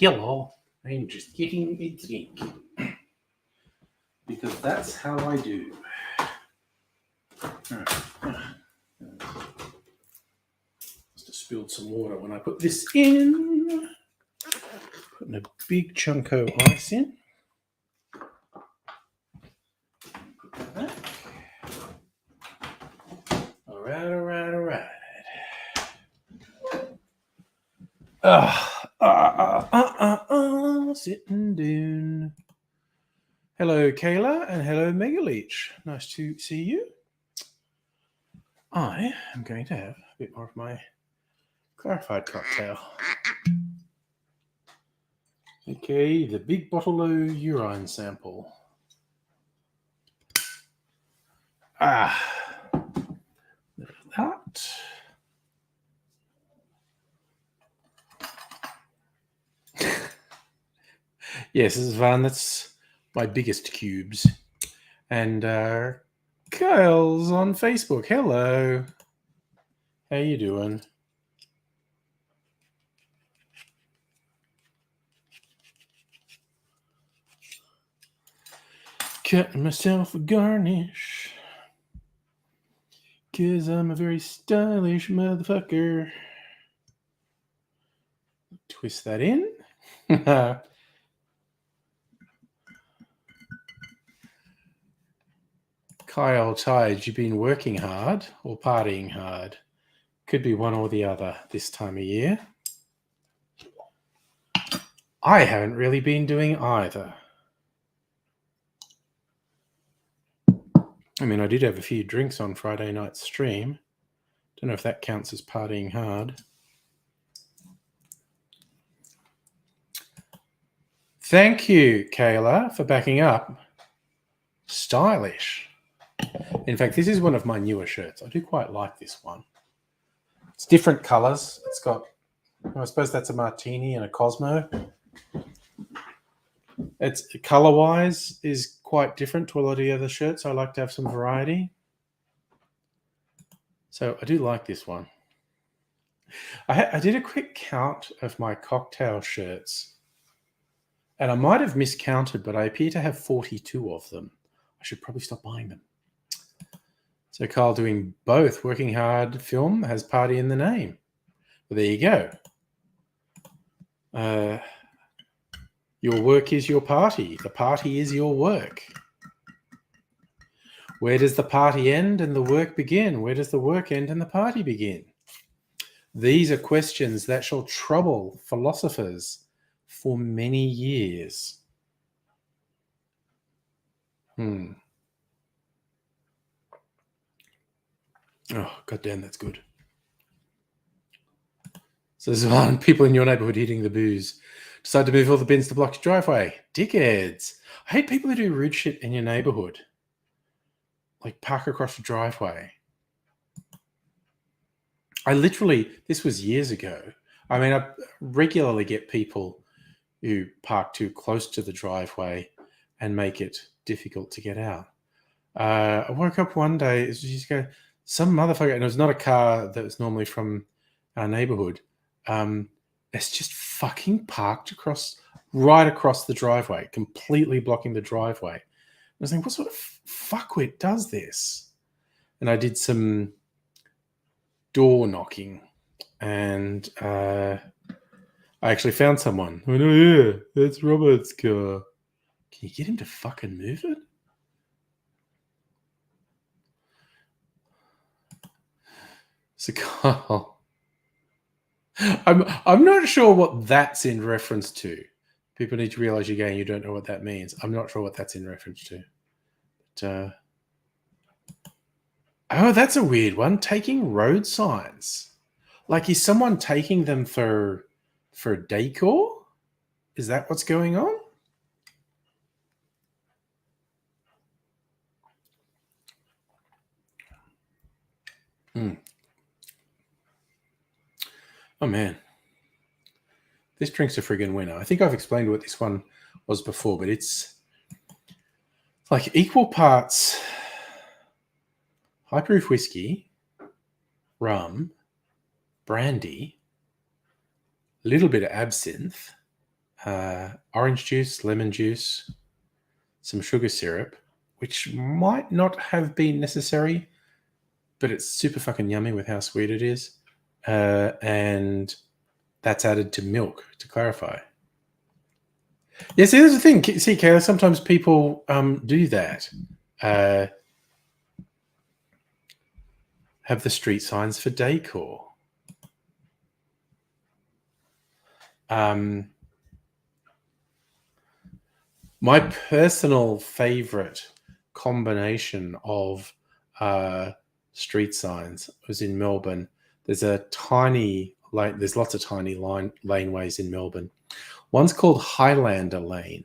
Hello, I'm just getting a drink. Because that's how I do. Must have spilled some water when I put this in. Putting a big chunk of ice in. Put that back. Alright. Sitting down. Hello, Kayla, and hello, Megaleech. Nice to see you. I am going to have a bit more of my clarified cocktail. Okay, the big bottle of urine sample. That. Yes, this is fun. That's my biggest cubes. And Kyle's on Facebook. Hello. How you doing? Cutting myself a garnish. 'Cause I'm a very stylish motherfucker. Twist that in. Kyle Tide, you been working hard or partying hard? Could be one or the other this time of year. I haven't really been doing either. I mean, I did have a few drinks on Friday night's stream. Don't know if that counts as partying hard. Thank you, Kayla, for backing up. Stylish. In fact, this is one of my newer shirts. I do quite like this one. It's different colors. It's got, I suppose that's a martini and a Cosmo. It's color-wise is quite different to a lot of the other shirts. I like to have some variety. So I do like this one. I did a quick count of my cocktail shirts. And I might have miscounted, but I appear to have 42 of them. I should probably stop buying them. So Carl doing both. Working hard film has party in the name. Well, there you go. Your work is your party. The party is your work. Where does the party end and the work begin? Where does the work end and the party begin? These are questions that shall trouble philosophers for many years. Oh, goddamn, that's good. So there's one people in your neighborhood hitting the booze. Decide to move all the bins to block your driveway. Dickheads. I hate people who do rude shit in your neighborhood. Like park across the driveway. This was years ago. I mean, I regularly get people who park too close to the driveway and make it difficult to get out. I woke up one day, some motherfucker, and it was not a car that was normally from our neighborhood. It's just fucking parked right across the driveway, completely blocking the driveway. I was thinking, what sort of fuckwit does this? And I did some door knocking, and I actually found someone. I went, oh yeah, that's Robert's car. Can you get him to fucking move it? So Carl, I'm not sure what that's in reference to. People need to realize again you don't know what that means. I'm not sure what that's in reference to. But, oh, that's a weird one. Taking road signs. Like, is someone taking them for decor? Is that what's going on? Mm. Oh man, this drink's a friggin' winner. I think I've explained what this one was before, but it's like equal parts high proof whiskey, rum, brandy, a little bit of absinthe, orange juice, lemon juice, some sugar syrup, which might not have been necessary, but it's super fucking yummy with how sweet it is. And that's added to milk to clarify. Yeah, see, there's the thing. See, Kayla, sometimes people do that. Have the street signs for decor. My personal favorite combination of street signs was in Melbourne. There's a tiny lane. There's lots of tiny laneways in Melbourne. One's called Highlander Lane,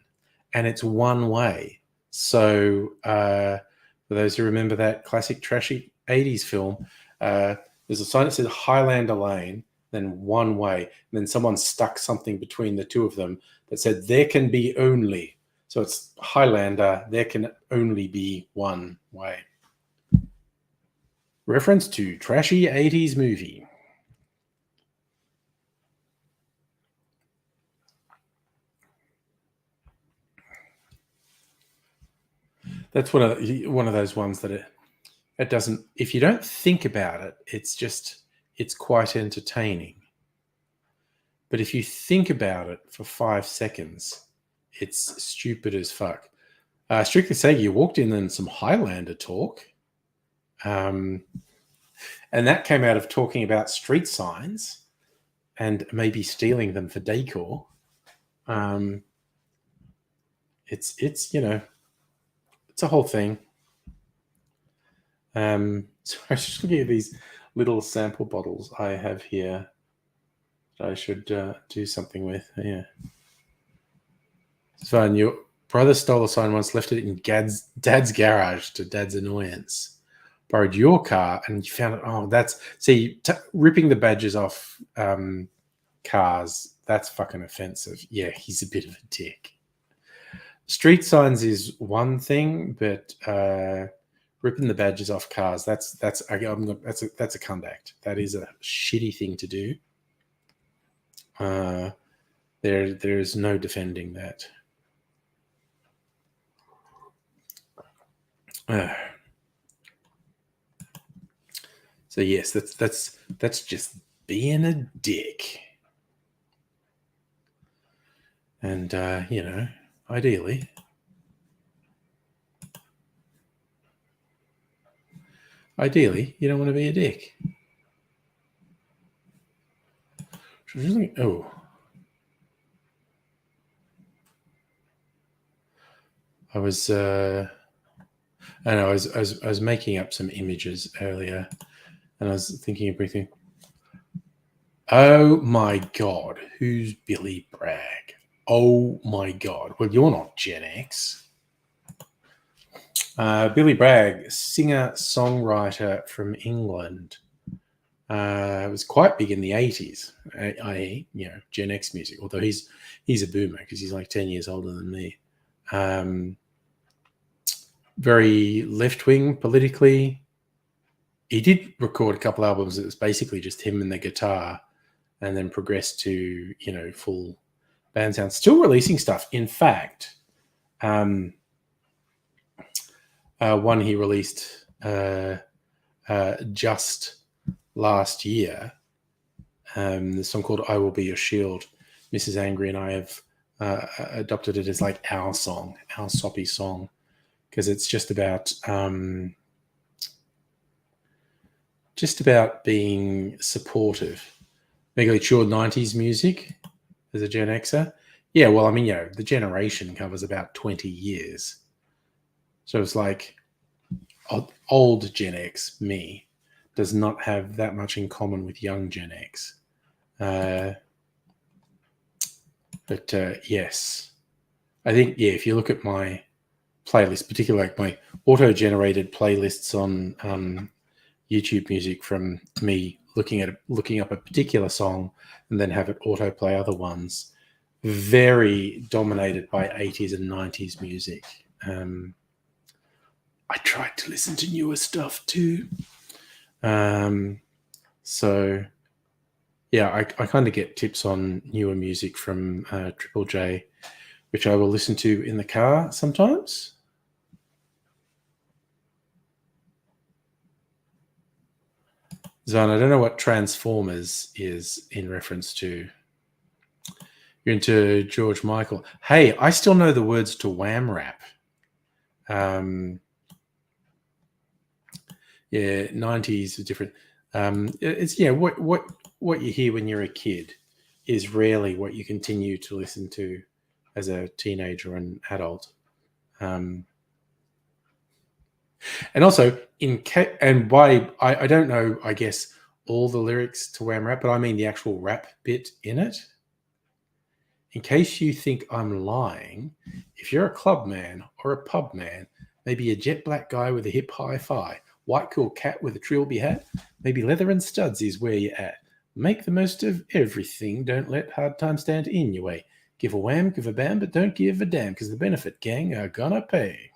and it's one way. So for those who remember that classic trashy 80s film, there's a sign that says Highlander Lane, then one way, and then someone stuck something between the two of them that said there can be only. So it's Highlander, there can only be one way. Reference to trashy 80s movie. That's one of those ones that it doesn't. If you don't think about it, it's quite entertaining. But if you think about it for 5 seconds, it's stupid as fuck. Strictly saying, you walked in and some Highlander talk, and that came out of talking about street signs and maybe stealing them for decor. It's it's a whole thing. So I was just looking at these little sample bottles I have here that I should do something with. Yeah. It's fun. Your brother stole a sign once, left it in Dad's garage to Dad's annoyance. Borrowed your car and you found it. Oh, ripping the badges off cars. That's fucking offensive. Yeah, he's a bit of a dick. Street signs is one thing, but ripping the badges off cars, that's a conduct. That is a shitty thing to do. There's no defending that. So yes, that's just being a dick. And ideally, you don't want to be a dick. Oh. I was making up some images earlier, and I was thinking of briefly. Oh my God, who's Billy Bragg? Oh my God. Well, you're not Gen X. Billy Bragg, singer-songwriter from England. Was quite big in the 80s, i.e., Gen X music, although he's a boomer because he's like 10 years older than me. Very left-wing politically. He did record a couple albums that was basically just him and the guitar, and then progressed to, full band sound. Still releasing stuff. In fact, one he released just last year, the song called I Will Be Your Shield. Mrs. Angry and I have adopted it as like our song, our soppy song, because it's just about being supportive. Megally Chord 90s music as a Gen Xer. Yeah, well, I mean, the generation covers about 20 years. So it's like old Gen X, me, does not have that much in common with young Gen X. But yes, I think, if you look at my playlist, particularly like my auto-generated playlists on YouTube music from me looking up a particular song and then have it autoplay other ones. Very dominated by 80s and 90s music. I tried to listen to newer stuff too. So yeah, I kind of get tips on newer music from Triple J, which I will listen to in the car sometimes. Zan, I don't know what Transformers is in reference to. You're into George Michael. Hey, I still know the words to Wham Rap. Yeah, 90s are different. It's what you hear when you're a kid is rarely what you continue to listen to as a teenager or an adult. And also I don't know, I guess, all the lyrics to Wham Rap, but I mean the actual rap bit in it. In case you think I'm lying, if you're a club man or a pub man, maybe a jet black guy with a hip hi-fi, white cool cat with a trilby hat, maybe leather and studs is where you're at. Make the most of everything. Don't let hard times stand in your way. Give a wham, give a bam, but don't give a damn, because the benefit gang are gonna pay.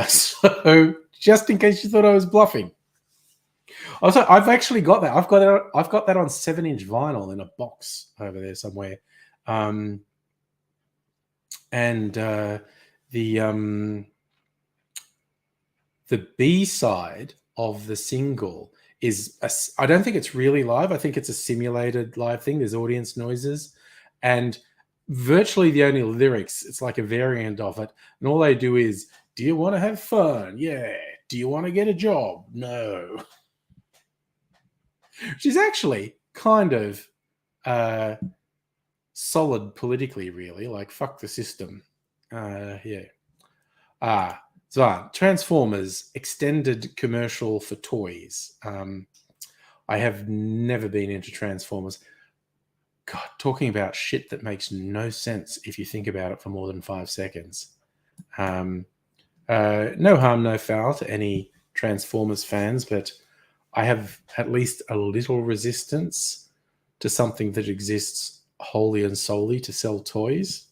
So just in case you thought I was bluffing. Also, I've actually got that. I've got that on 7-inch vinyl in a box over there somewhere. And the B side of the single is I don't think it's really live. I think it's a simulated live thing. There's audience noises, and virtually the only lyrics, it's like a variant of it, and all they do is, do you want to have fun? Yeah. Do you want to get a job? No. She's actually kind of solid politically, really. Like, fuck the system. Yeah. So Transformers extended commercial for toys. I have never been into Transformers. God, talking about shit that makes no sense if you think about it for more than 5 seconds. No harm, no foul to any Transformers fans, but I have at least a little resistance to something that exists wholly and solely to sell toys.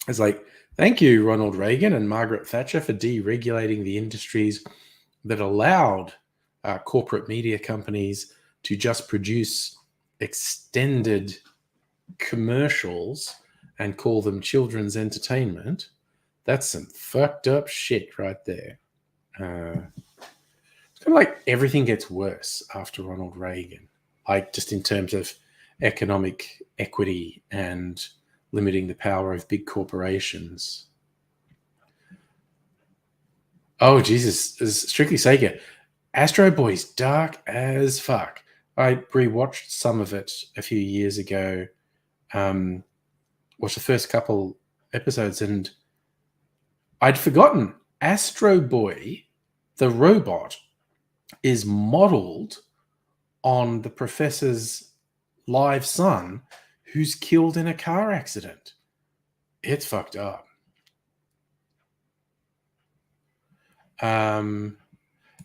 It's like, thank you, Ronald Reagan and Margaret Thatcher, for deregulating the industries that allowed corporate media companies to just produce extended commercials and call them children's entertainment. That's some fucked up shit right there. It's kind of like everything gets worse after Ronald Reagan, like just in terms of economic equity and limiting the power of big corporations. Oh, Jesus. Strictly Sega. Astro Boy's dark as fuck. I rewatched some of it a few years ago. Watched the first couple episodes, and I'd forgotten Astro Boy, the robot, is modeled on the professor's live son who's killed in a car accident. It's fucked up.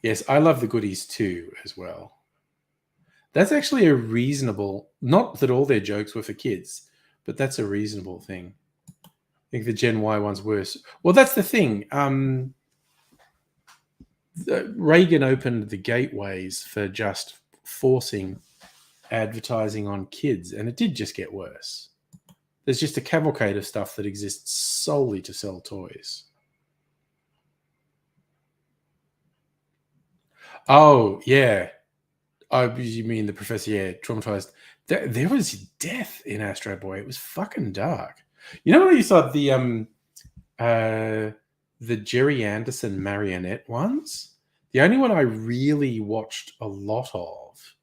Yes, I love the goodies too as well. That's actually a reasonable, not that all their jokes were for kids, but that's a reasonable thing. I think the Gen Y one's worse. Well, that's the thing. Reagan opened the gateways for just forcing advertising on kids, and it did just get worse. There's just a cavalcade of stuff that exists solely to sell toys. Oh, yeah. Oh, you mean the professor? Yeah, traumatized. There was death in Astro Boy. It was fucking dark. You know when you saw the Jerry Anderson marionette ones? The only one I really watched a lot of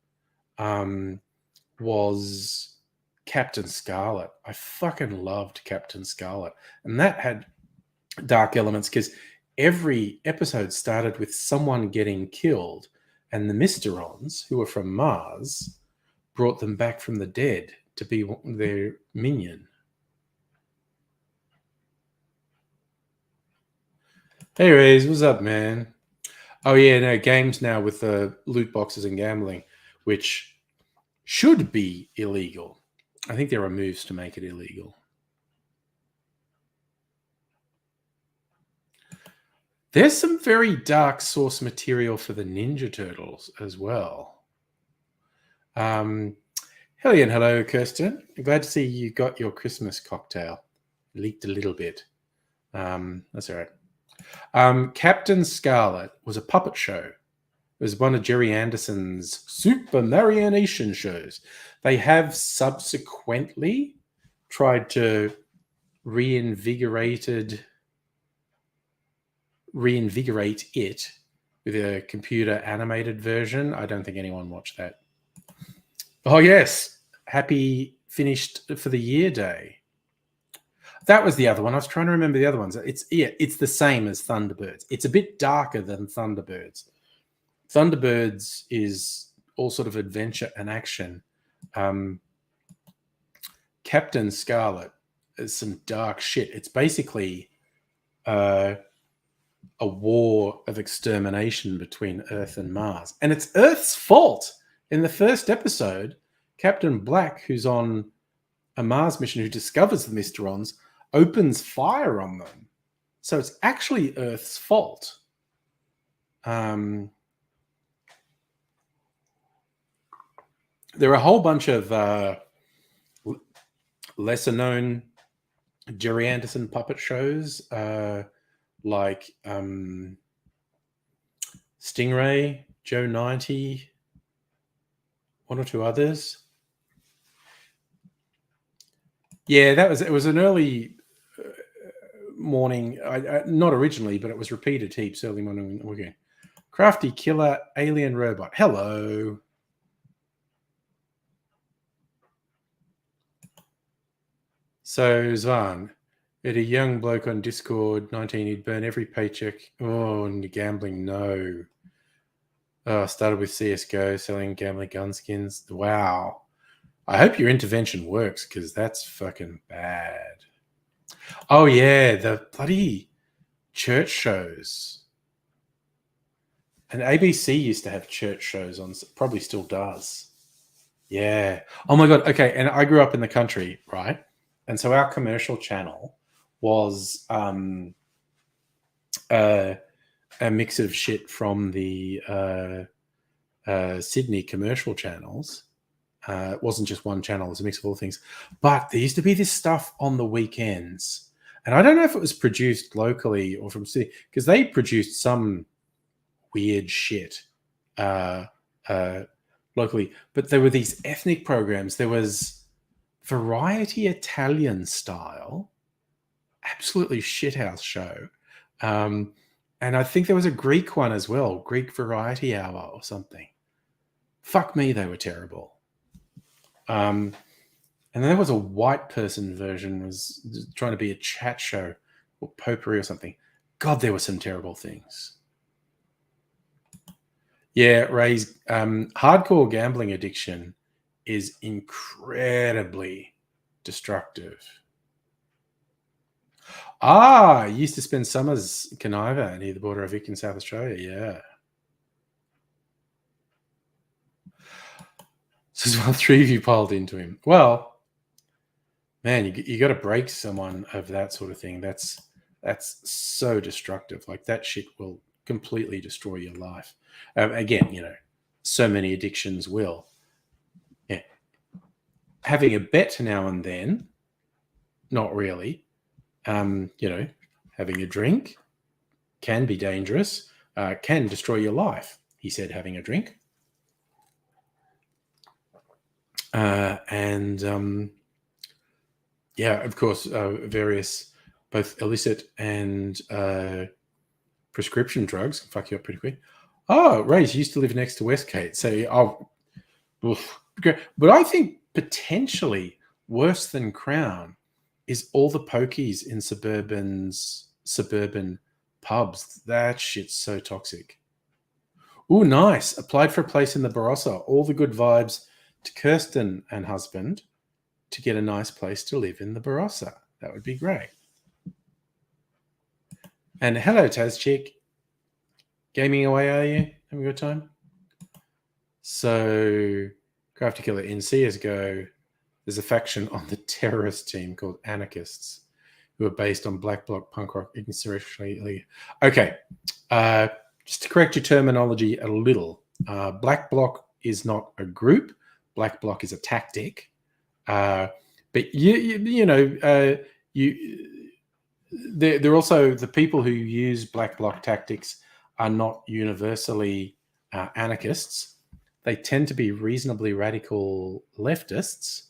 was Captain Scarlet. I fucking loved Captain Scarlet, and that had dark elements because every episode started with someone getting killed, and the Mysterons, who were from Mars, brought them back from the dead to be their minion. Hey, Rays, what's up, man? Oh, yeah, no, games now with the loot boxes and gambling, which should be illegal. I think there are moves to make it illegal. There's some very dark source material for the Ninja Turtles as well. Hello and hello, Kirsten. Glad to see you got your Christmas cocktail. Leaked a little bit. That's all right. Captain Scarlet was a puppet show. It was one of Jerry Anderson's Super Marionation shows. They have subsequently tried to reinvigorate it with a computer animated version. I don't think anyone watched that. Oh yes, happy finished for the year day. That was the other one. I was trying to remember the other ones. It's the same as Thunderbirds. It's a bit darker than Thunderbirds. Thunderbirds is all sort of adventure and action. Captain Scarlet is some dark shit. It's basically a war of extermination between Earth and Mars. And it's Earth's fault. In the first episode, Captain Black, who's on a Mars mission, who discovers the Mysterons, opens fire on them. So it's actually Earth's fault. There are a whole bunch of lesser known Jerry Anderson puppet shows, like Stingray, Joe 90, one or two others. Yeah, it was an early morning, not originally, but it was repeated heaps early morning. Okay. Crafty Killer Alien Robot. Hello. So, Zvan, we had a young bloke on Discord, 19, he'd burn every paycheck. Oh, and gambling, no. Oh, started with CSGO, selling gambling gun skins. Wow. I hope your intervention works, because that's fucking bad. Oh, yeah, the bloody church shows. And ABC used to have church shows on, probably still does. Yeah. Oh, my God. Okay, and I grew up in the country, right? And so our commercial channel was a mix of shit from the Sydney commercial channels. It wasn't just one channel, it was a mix of all things. But there used to be this stuff on the weekends. And I don't know if it was produced locally or from Sydney, because they produced some weird shit locally. But there were these ethnic programs. There was Variety Italian style, absolutely shithouse show. And I think there was a Greek one as well, Greek Variety Hour or something. Fuck me, they were terrible. And then there was a white person version, was trying to be a chat show or potpourri or something. God, there were some terrible things. Yeah, Ray's hardcore gambling addiction is incredibly destructive. I used to spend summers in Canaiva near the border of Vic in South Australia. Yeah. So while three of you piled into him. Well, man, you got to break someone of that sort of thing. That's so destructive. Like that shit will completely destroy your life. Again, so many addictions will. Yeah. Having a bet now and then, not really. Having a drink can be dangerous, can destroy your life. He said having a drink. Of course, various both illicit and prescription drugs can fuck you up pretty quick. Oh, Ray's used to live next to Westgate. So, but I think potentially worse than Crown is all the pokies in suburban pubs. That shit's so toxic. Ooh, nice. Applied for a place in the Barossa. All the good vibes to Kirsten and husband to get a nice place to live in the Barossa. That would be great. And hello, Tazchick. Gaming away, are you? Having a good time? So, Crafty Killer in CSGO, there's a faction on the terrorist team called Anarchists, who are based on black bloc punk rock insurrectionary. Okay, just to correct your terminology a little, black bloc is not a group. Black bloc is a tactic. But they're also the people who use black bloc tactics are not universally anarchists. They tend to be reasonably radical leftists,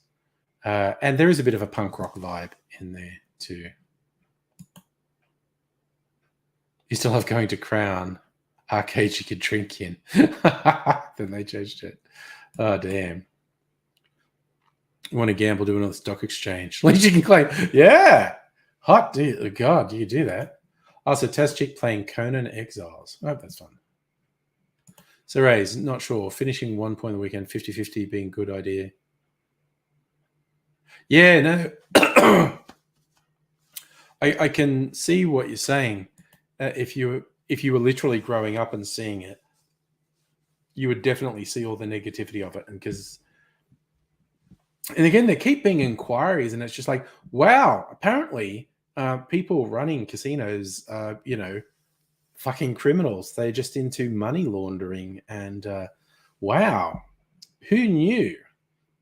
and there is a bit of a punk rock vibe in there too. You still have going to Crown arcade you could drink in. Then they changed it. Oh damn. You want to gamble, do another stock exchange. At least you can claim. Yeah. Hot dude. God, you do that. Also, Test Chick playing Conan Exiles. I hope that's fun. So, Ray's not sure. Finishing 1 point on the weekend, 50-50 being a good idea. Yeah, no. I can see what you're saying. If you were literally growing up and seeing it, you would definitely see all the negativity of it. And again, there keep being inquiries, and it's just like, wow, apparently people running casinos are, fucking criminals. They're just into money laundering. And wow, who knew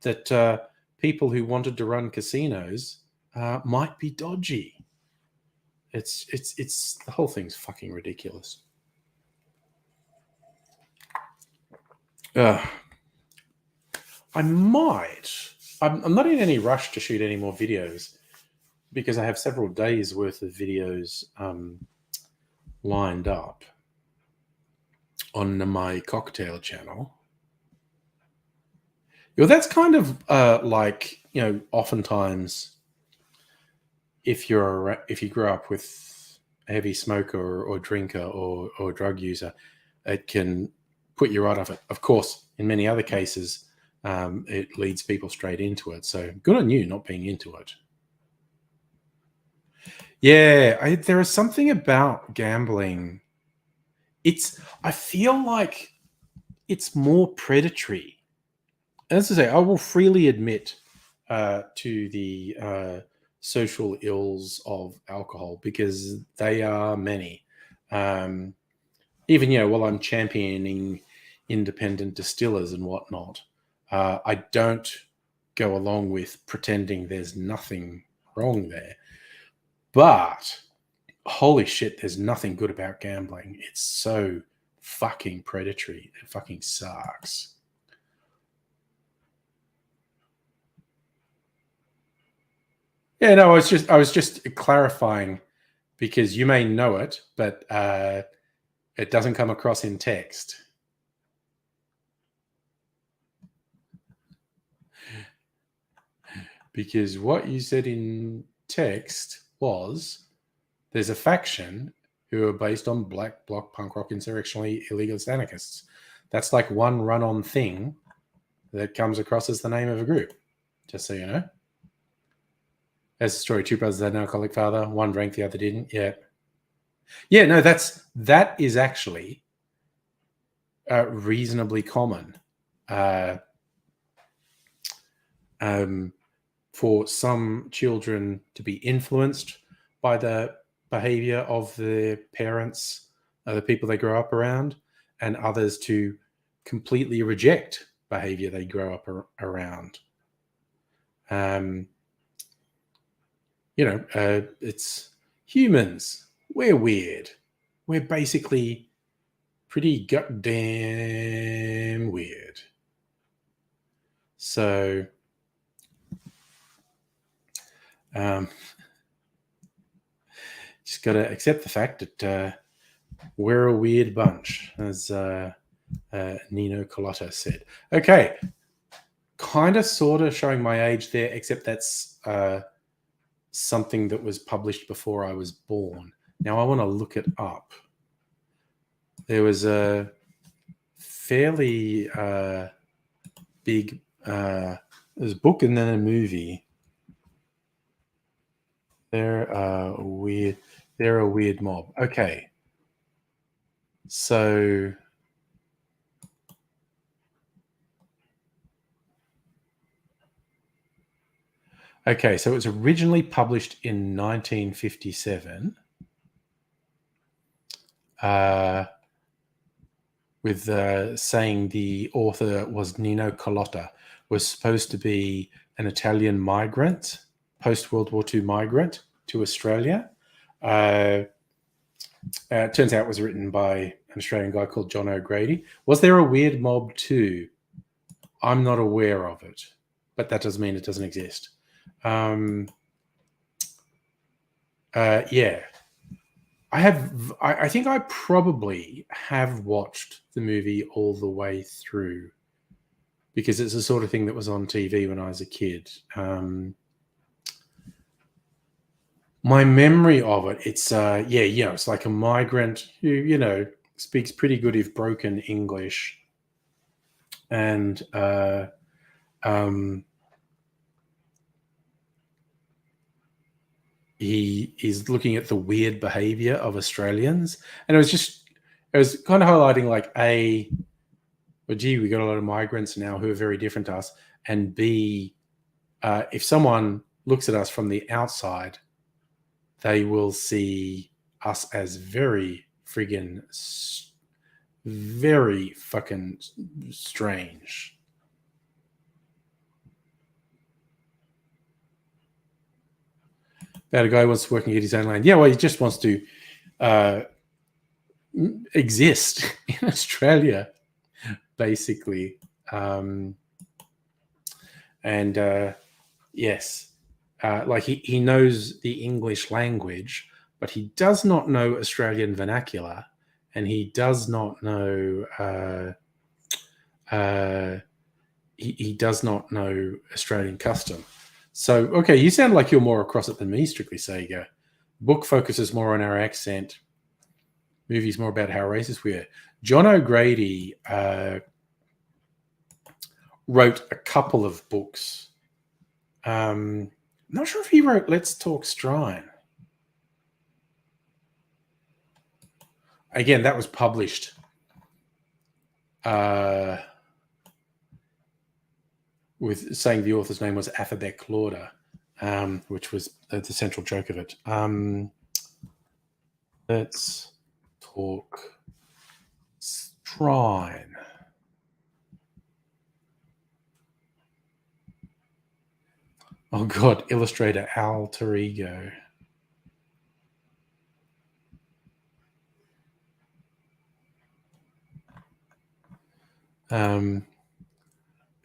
that people who wanted to run casinos might be dodgy? It's the whole thing's fucking ridiculous. I'm not in any rush to shoot any more videos because I have several days worth of videos lined up on my cocktail channel. That's kind of like, oftentimes if you grow up with a heavy smoker or drinker or drug user, it can put you right off it. Of course, in many other cases, it leads people straight into it. So good on you not being into it. Yeah, there is something about gambling. I feel like it's more predatory. As I say, I will freely admit to the social ills of alcohol because they are many. Even, while I'm championing independent distillers and whatnot, I don't go along with pretending there's nothing wrong there. But holy shit, there's nothing good about gambling. It's so fucking predatory. It fucking sucks. Yeah, no, I was just clarifying because you may know it, but it doesn't come across in text. Because what you said in text was there's a faction who are based on black bloc punk rock insurrectionary illegalist anarchists. That's like one run-on thing that comes across as the name of a group, just so you know. As a story, two brothers had an alcoholic father, one drank, the other didn't. Yeah, no, that is actually reasonably common for some children to be influenced by the behavior of their parents, the people they grow up around, and others to completely reject behavior they grow up around. It's humans. We're weird. We're basically pretty goddamn weird. So, just got to accept the fact that we're a weird bunch, as Nino Colotta said. Okay. Kind of, sort of showing my age there, except that's something that was published before I was born. Now I want to look it up. There was a fairly big there's a book and then a movie. There are weird. They're a weird mob. Okay. So it was originally published in 1957 with saying the author was Nino Collotta, was supposed to be an Italian migrant, post-World War II migrant to Australia. It turns out it was written by an Australian guy called John O'Grady. Was there a weird mob too? I'm not aware of it, but that doesn't mean it doesn't exist. Yeah. I think I probably have watched the movie all the way through because it's the sort of thing that was on TV when I was a kid. My memory of it, it's it's like a migrant who speaks pretty good if broken English, and he is looking at the weird behavior of Australians, and it was kind of highlighting like well, gee, we got a lot of migrants now who are very different to us, and B, if someone looks at us from the outside, they will see us as very fucking strange. About a guy who wants to work and get his own land. Yeah, well, he just wants to exist in Australia, basically. Yes, like he knows the English language, but he does not know Australian vernacular, and he does not know he does not know Australian custom. So, okay, you sound like you're more across it than me, Strictly Sega. Book focuses more on our accent. Movie's more about how racist we are. John O'Grady wrote a couple of books. I'm not sure if he wrote Let's Talk Strine. Again, that was published with saying the author's name was Affabek Lauder, which was the central joke of it. Let's Talk Strine. Oh God, illustrator Alter Ego.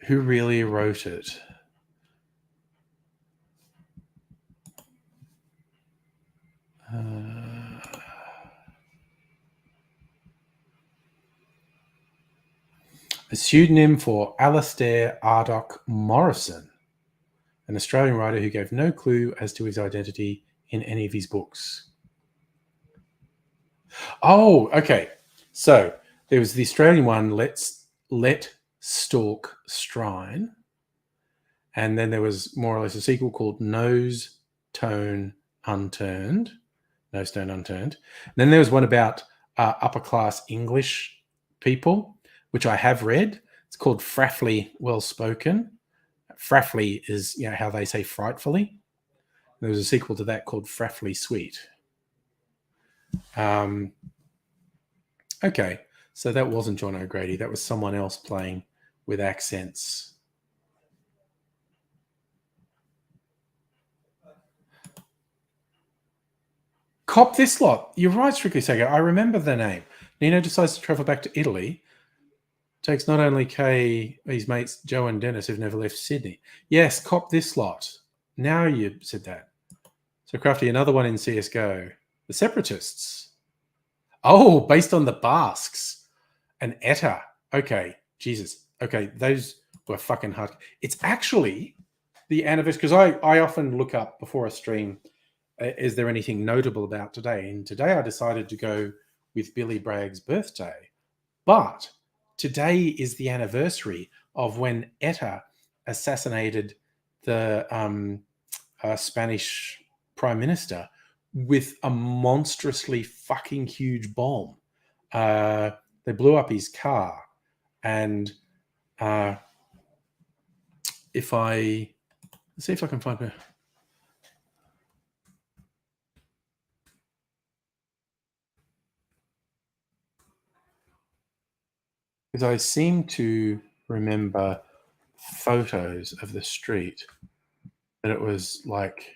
Who really wrote it? A pseudonym for Alastair Ardoch Morrison, an Australian writer who gave no clue as to his identity in any of his books. Oh, okay. So there was the Australian one, Let Stalk Strine. And then there was more or less a sequel called Nose Tone Unturned. Nose Tone Unturned. And then there was one about upper class English people, which I have read. It's called Fraffly Well Spoken. Fraffly is how they say frightfully. There was a sequel to that called Fraffly Sweet. Okay, so that wasn't John O'Grady. That was someone else playing with accents. Cop this lot. You're right, Strictly Sega. I remember the name. Nino decides to travel back to Italy. Takes not only Kay, his mates Joe and Dennis, who've never left Sydney. Yes, cop this lot. Now you said that. So Crafty, another one in CSGO. The Separatists. Oh, based on the Basques. And ETA. Okay, Jesus. Okay, those were fucking hard. It's actually the anniversary, because I often look up before a stream, is there anything notable about today? And today I decided to go with Billy Bragg's birthday. But today is the anniversary of when ETA assassinated the Spanish Prime Minister with a monstrously fucking huge bomb. They blew up his car, and let's see if I can find her. Because I seem to remember photos of the street that it was like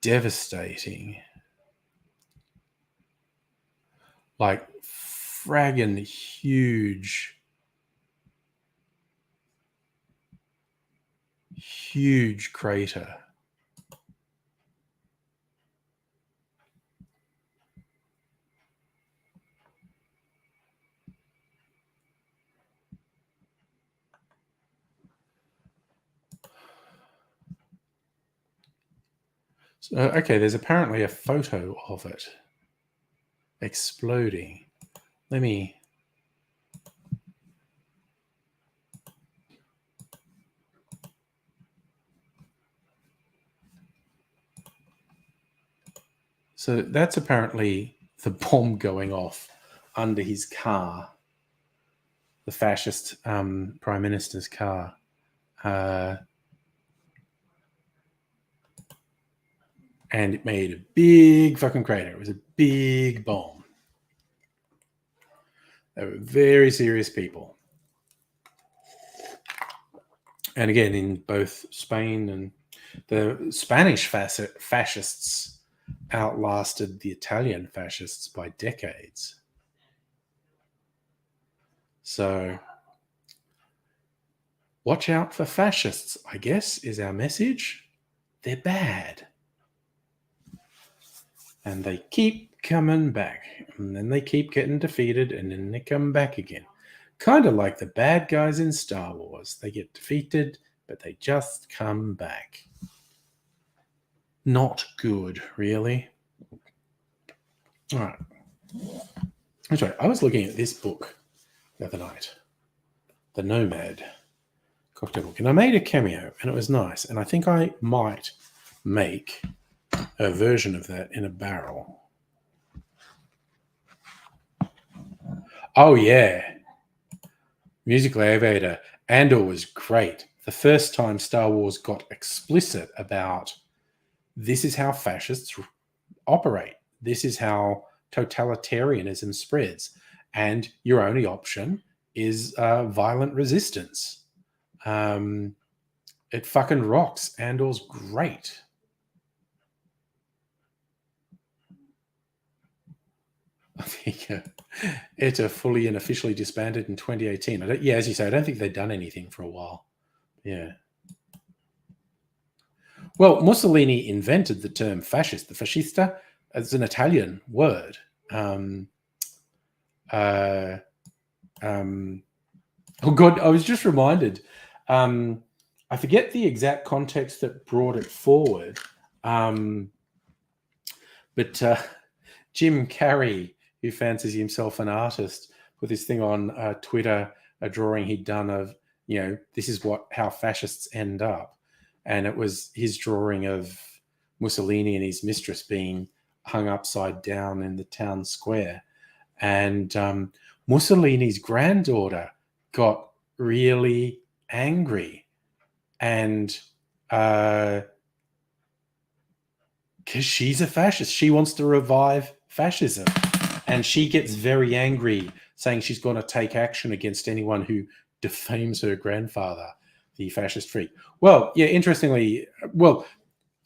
devastating, like fragging huge crater. So, okay, there's apparently a photo of it exploding. Let me. So that's apparently the bomb going off under his car, the fascist prime minister's car. And it made a big fucking crater. It was a big bomb. They were very serious people. And again, in both Spain and the Spanish fascists outlasted the Italian fascists by decades. So watch out for fascists, I guess, is our message. They're bad. And they keep coming back. And then they keep getting defeated, and then they come back again. Kind of like the bad guys in Star Wars. They get defeated, but they just come back. Not good, really. All right. That's right. I was looking at this book the other night, The Nomad cocktail book, and I made a cameo, and it was nice. And I think I might make a version of that in a barrel. Oh, yeah. Musical Aviator. Andor was great. The first time Star Wars got explicit about this is how fascists operate. This is how totalitarianism spreads. And your only option is violent resistance. It fucking rocks. Andor's great. I think it's fully and officially disbanded in 2018. Yeah, as you say, I don't think they've done anything for a while. Yeah. Well, Mussolini invented the term fascist. The fascista is an Italian word. Oh God, I was just reminded. I forget the exact context that brought it forward. But Jim Carrey, who fancies himself an artist, put this thing on Twitter, a drawing he'd done of, this is how fascists end up. And it was his drawing of Mussolini and his mistress being hung upside down in the town square. And Mussolini's granddaughter got really angry. And because she's a fascist, she wants to revive fascism. And she gets very angry, saying she's going to take action against anyone who defames her grandfather, the fascist freak. Well, yeah, interestingly,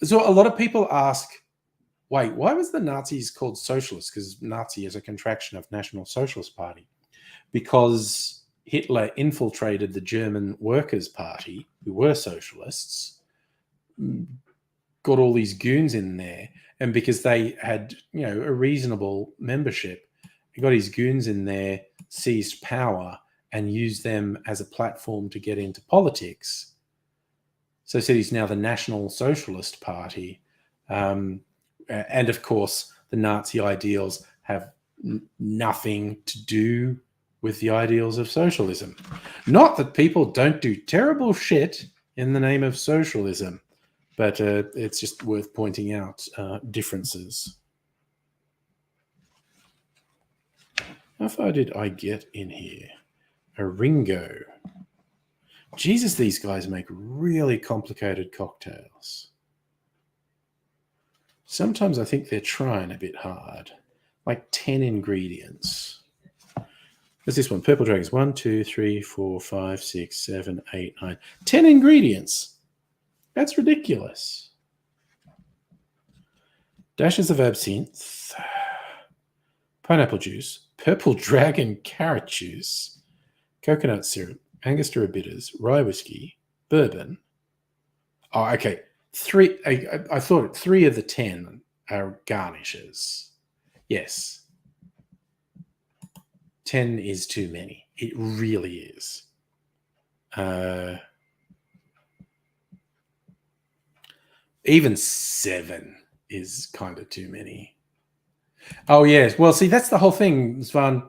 so a lot of people ask, wait, why was the Nazis called socialists? Because Nazi is a contraction of National Socialist Party. Because Hitler infiltrated the German Workers' Party, who were socialists, got all these goons in there, and because they had, a reasonable membership, he got his goons in there, seized power, and used them as a platform to get into politics. So he's now the National Socialist Party. And of course, the Nazi ideals have nothing to do with the ideals of socialism. Not that people don't do terrible shit in the name of socialism. but it's just worth pointing out differences. How far did I get in here? A Ringo. Jesus, these guys make really complicated cocktails. Sometimes I think they're trying a bit hard. Like 10 ingredients. There's this one. Purple Dragons. 1, 2, 3, 4, 5, 6, 7, 8, 9. 10 ingredients. That's ridiculous. Dashes of absinthe. Pineapple juice. Purple Dragon carrot juice. Coconut syrup. Angostura bitters. Rye whiskey. Bourbon. Oh, okay. I thought 3 of the 10 are garnishes. Yes. 10 is too many. It really is. Even 7 is kind of too many. Oh, yes. Well, see, that's the whole thing, Svan.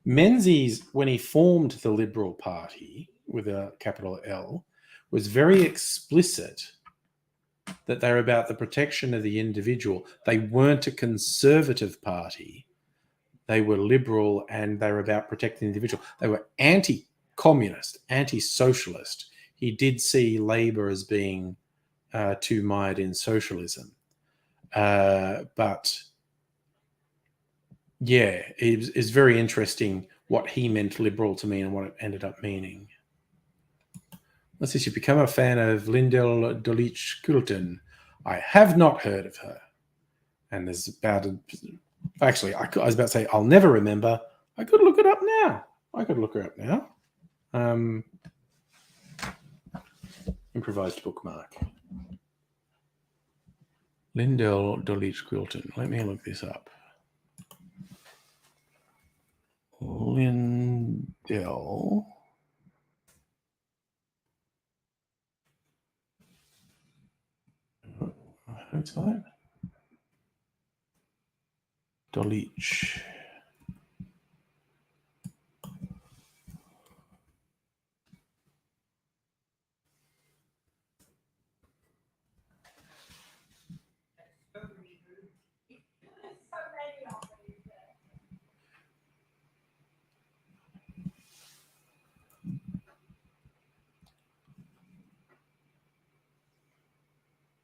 Menzies, when he formed the Liberal Party with a capital L, was very explicit that they were about the protection of the individual. They weren't a conservative party. They were liberal, and they were about protecting the individual. They were anti-communist, anti-socialist. He did see Labour as being too mired in socialism. But yeah, it's very interesting what he meant liberal to mean and what it ended up meaning. Let's see, you become a fan of Lyndall Dolic Coulton. I have not heard of her. And there's about actually, I was about to say, I'll never remember. I could look it up now. I could look her up now. Improvised bookmark. Lyndall Dolic Quilton. Let me look this up. Lyndall. Who's that? Dolic.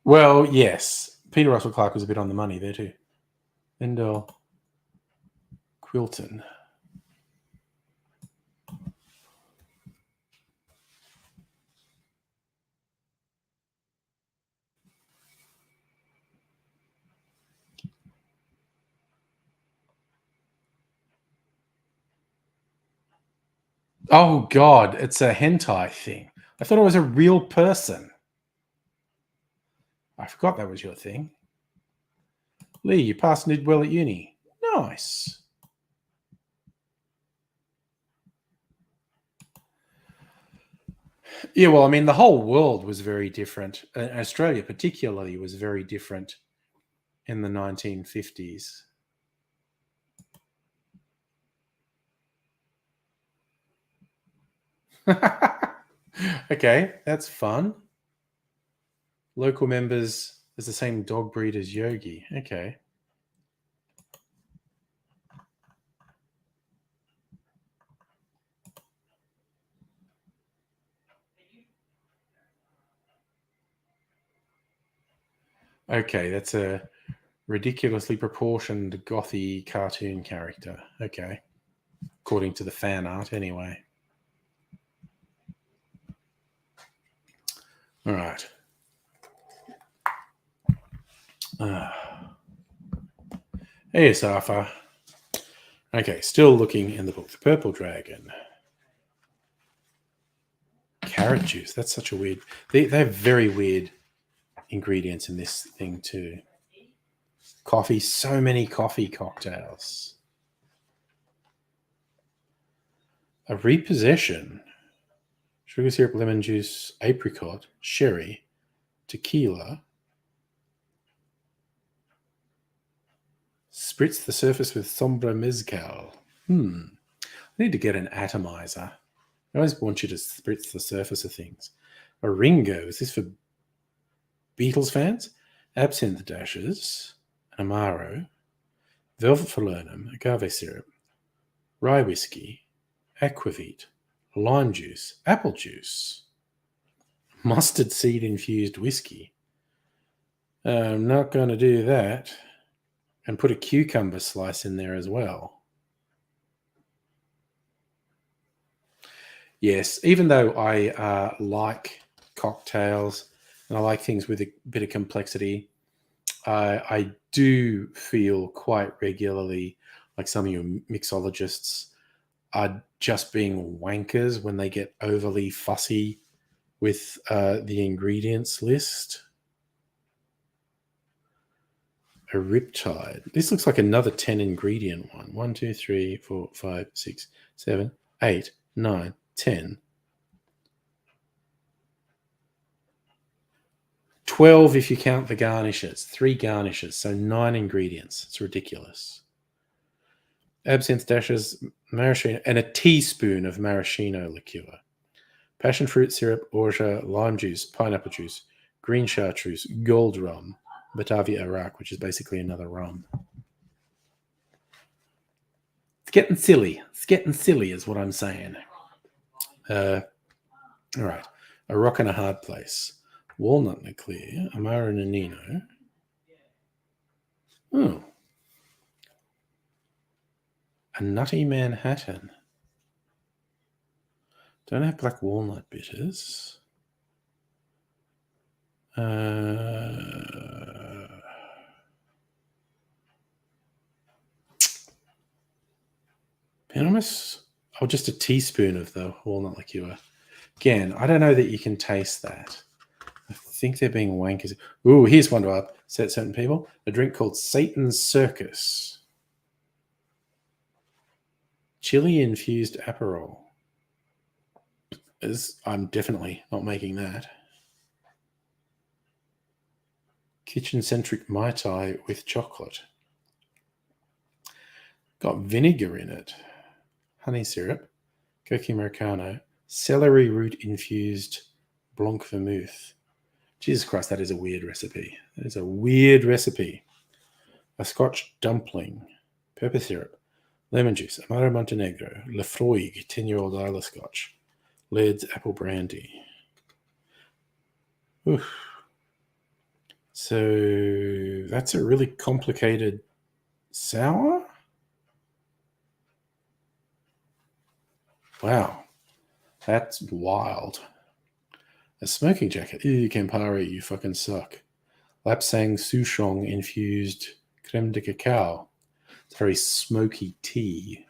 Well, yes. Peter Russell Clark was a bit on the money there too. Lyndall Quilton. Oh, God, it's a hentai thing. I thought it was a real person. I forgot that was your thing. Lee, you passed and did well at uni. Nice. Yeah, well, I mean, the whole world was very different. Australia, particularly, was very different in the 1950s. Okay, that's fun. Local members is the same dog breed as Yogi. Okay. Okay, that's a ridiculously proportioned gothy cartoon character. Okay. According to the fan art, anyway. All right. Hey, Safa. Okay, still looking in the book. The Purple Dragon. Carrot juice. That's such a weird... They have very weird ingredients in this thing too. Coffee. So many coffee cocktails. A repossession. Sugar syrup, lemon juice, apricot, sherry, tequila. Spritz the surface with sombra mezcal. I need to get an atomizer. I always want you to spritz the surface of things. A Ringo. Is this for Beatles fans? Absinthe dashes. Amaro. Velvet falernum. Agave syrup. Rye whiskey. Aquavit. Lime juice. Apple juice. Mustard seed infused whiskey. I'm not going to do that. And put a cucumber slice in there as well. Yes, even though I like cocktails and I like things with a bit of complexity, I do feel quite regularly like some of your mixologists are just being wankers when they get overly fussy with the ingredients list. A Riptide. This looks like another 10 ingredient one. 1, 2, 3, 4, 5, 6, 7, 8, 9, 10. 12 if you count the garnishes. 3 garnishes, so 9 ingredients. It's ridiculous. Absinthe dashes, maraschino, and a teaspoon of maraschino liqueur. Passion fruit syrup, orge, lime juice, pineapple juice, green chartreuse, gold rum, Batavia Iraq, which is basically another rum. It's getting silly. It's getting silly is what I'm saying. All right. A Rock and a Hard Place. Walnut Nuclear. Amaro Nannino. Oh. A Nutty Manhattan. Don't have black walnut bitters. Penomus? Oh, just a teaspoon of the walnut liqueur. Again, I don't know that you can taste that. I think they're being wankers. Ooh, here's one to upset certain people. A drink called Satan's Circus. Chili-infused Aperol. I'm definitely not making that. Kitchen-centric Mai Tai with chocolate. Got vinegar in it. Honey syrup. Coca Americano. Celery root-infused Blanc Vermouth. Jesus Christ, that is a weird recipe. That is a weird recipe. A Scotch dumpling. Pepper syrup. Lemon juice. Amaro Montenegro. Lefroy, 10-year-old Isla Scotch. Laird's apple brandy. Oof. So that's a really complicated sour. Wow. That's wild. A smoking jacket. Ew, Campari, you fucking suck. Lapsang Souchong infused creme de cacao. It's very smoky tea.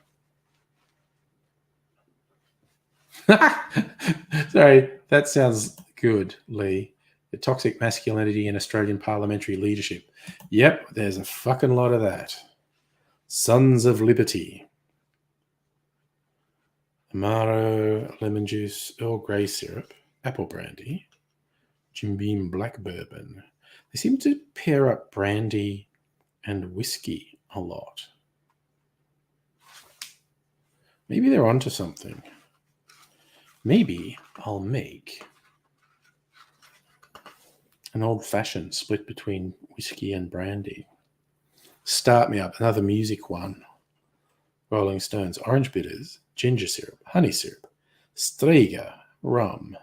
Sorry, that sounds good, Lee. The toxic masculinity in Australian parliamentary leadership. Yep, there's a fucking lot of that. Sons of Liberty. Amaro, lemon juice, Earl Grey syrup, apple brandy, Jim Beam black bourbon. They seem to pair up brandy and whiskey a lot. Maybe they're onto something. Maybe I'll make an old-fashioned split between whiskey and brandy. Start me up. Another music one. Rolling Stones. Orange bitters. Ginger syrup. Honey syrup. Strega. Rum.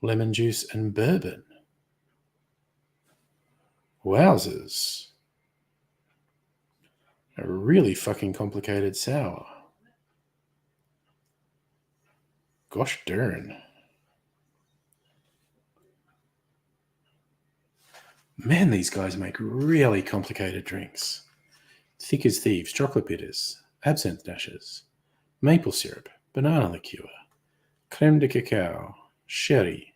Lemon juice and bourbon. Wowzers. A really fucking complicated sour. Gosh darn. Man, these guys make really complicated drinks. Thick as thieves, chocolate bitters, absinthe dashes, maple syrup, banana liqueur, creme de cacao, sherry,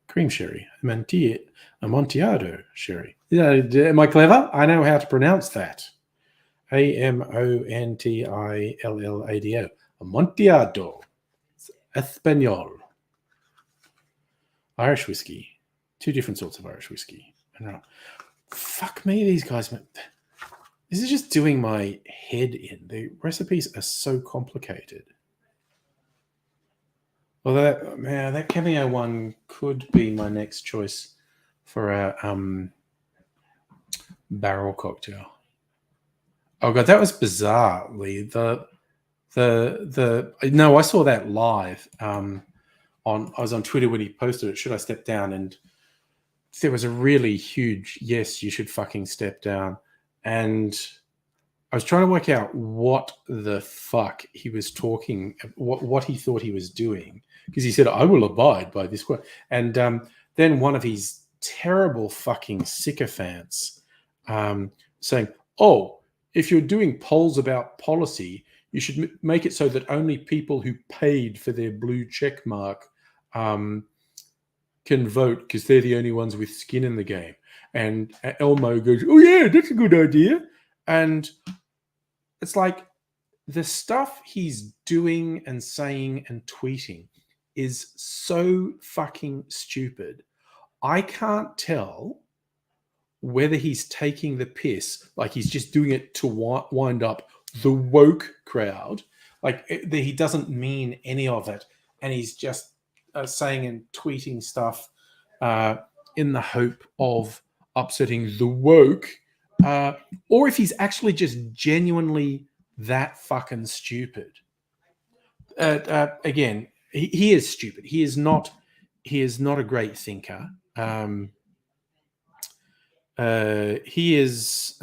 cream sherry, Amontillado sherry. Am I clever? I know how to pronounce that. Amontillado. Amontillado. Espanol. Irish whiskey. 2 different sorts of Irish whiskey. Fuck me, these guys. This is just doing my head in. The recipes are so complicated. Well, that cameo one could be my next choice for a barrel cocktail. Oh god, that was bizarre, Lee. The no, I saw that live. I was on Twitter when he posted it. Should I step down? And there was a really huge yes, you should fucking step down. And I was trying to work out what the fuck he was talking, what he thought he was doing, because he said, "I will abide by this quote." And then one of his terrible fucking sycophants saying, "Oh, if you're doing polls about policy, you should make it so that only people who paid for their blue check mark can vote because they're the only ones with skin in the game." And Elmo goes, "Oh yeah, that's a good idea." And it's like the stuff he's doing and saying and tweeting is so fucking stupid. I can't tell whether he's taking the piss, like he's just doing it to wind up the woke crowd, like he doesn't mean any of it, and he's just saying and tweeting stuff in the hope of upsetting the woke, or if he's actually just genuinely that fucking stupid. Again, he is stupid. He is not. He is not a great thinker. He is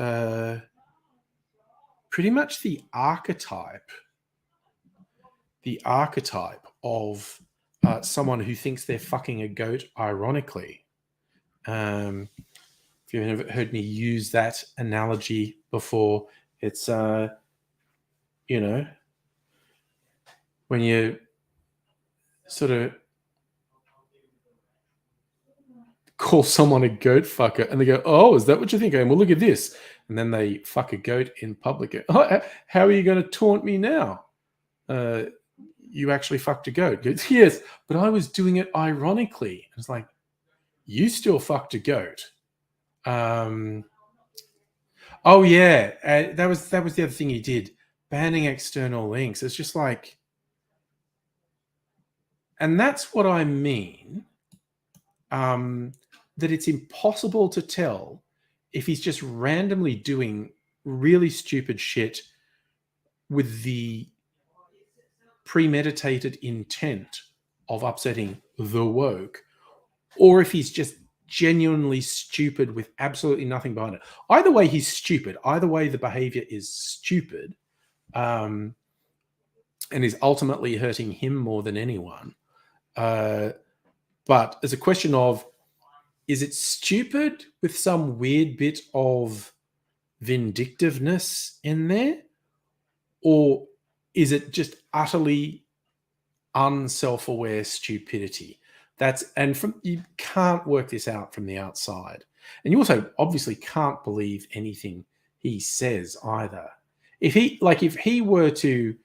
pretty much the archetype of someone who thinks they're fucking a goat. Ironically, if you've ever heard me use that analogy before, it's when you sort of call someone a goat fucker and they go, "Oh, is that what you think?" Well, look at this. And then they fuck a goat in public. "Oh, how are you going to taunt me now? You actually fucked a goat." Goes, "Yes, but I was doing it ironically." It's like, you still fucked a goat. Oh yeah, that was the other thing he did, banning external links. It's just like, and that's what I mean. That it's impossible to tell if he's just randomly doing really stupid shit with the premeditated intent of upsetting the woke, or if he's just genuinely stupid with absolutely nothing behind it. Either way, he's stupid. Either way, the behavior is stupid, and is ultimately hurting him more than anyone. But as a question of, is it stupid with some weird bit of vindictiveness in there? Or is it just utterly unself-aware stupidity? You can't work this out from the outside. And you also obviously can't believe anything he says either. If he were to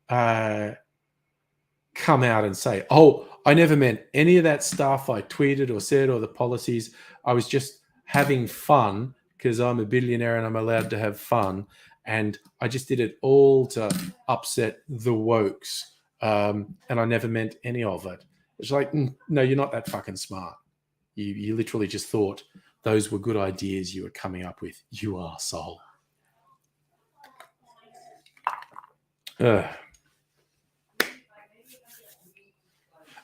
come out and say, "Oh, I never meant any of that stuff I tweeted or said, or the policies. I was just having fun because I'm a billionaire and I'm allowed to have fun. And I just did it all to upset the wokes. And I never meant any of it." It's like, no, you're not that fucking smart. You literally just thought those were good ideas you were coming up with. You arsehole.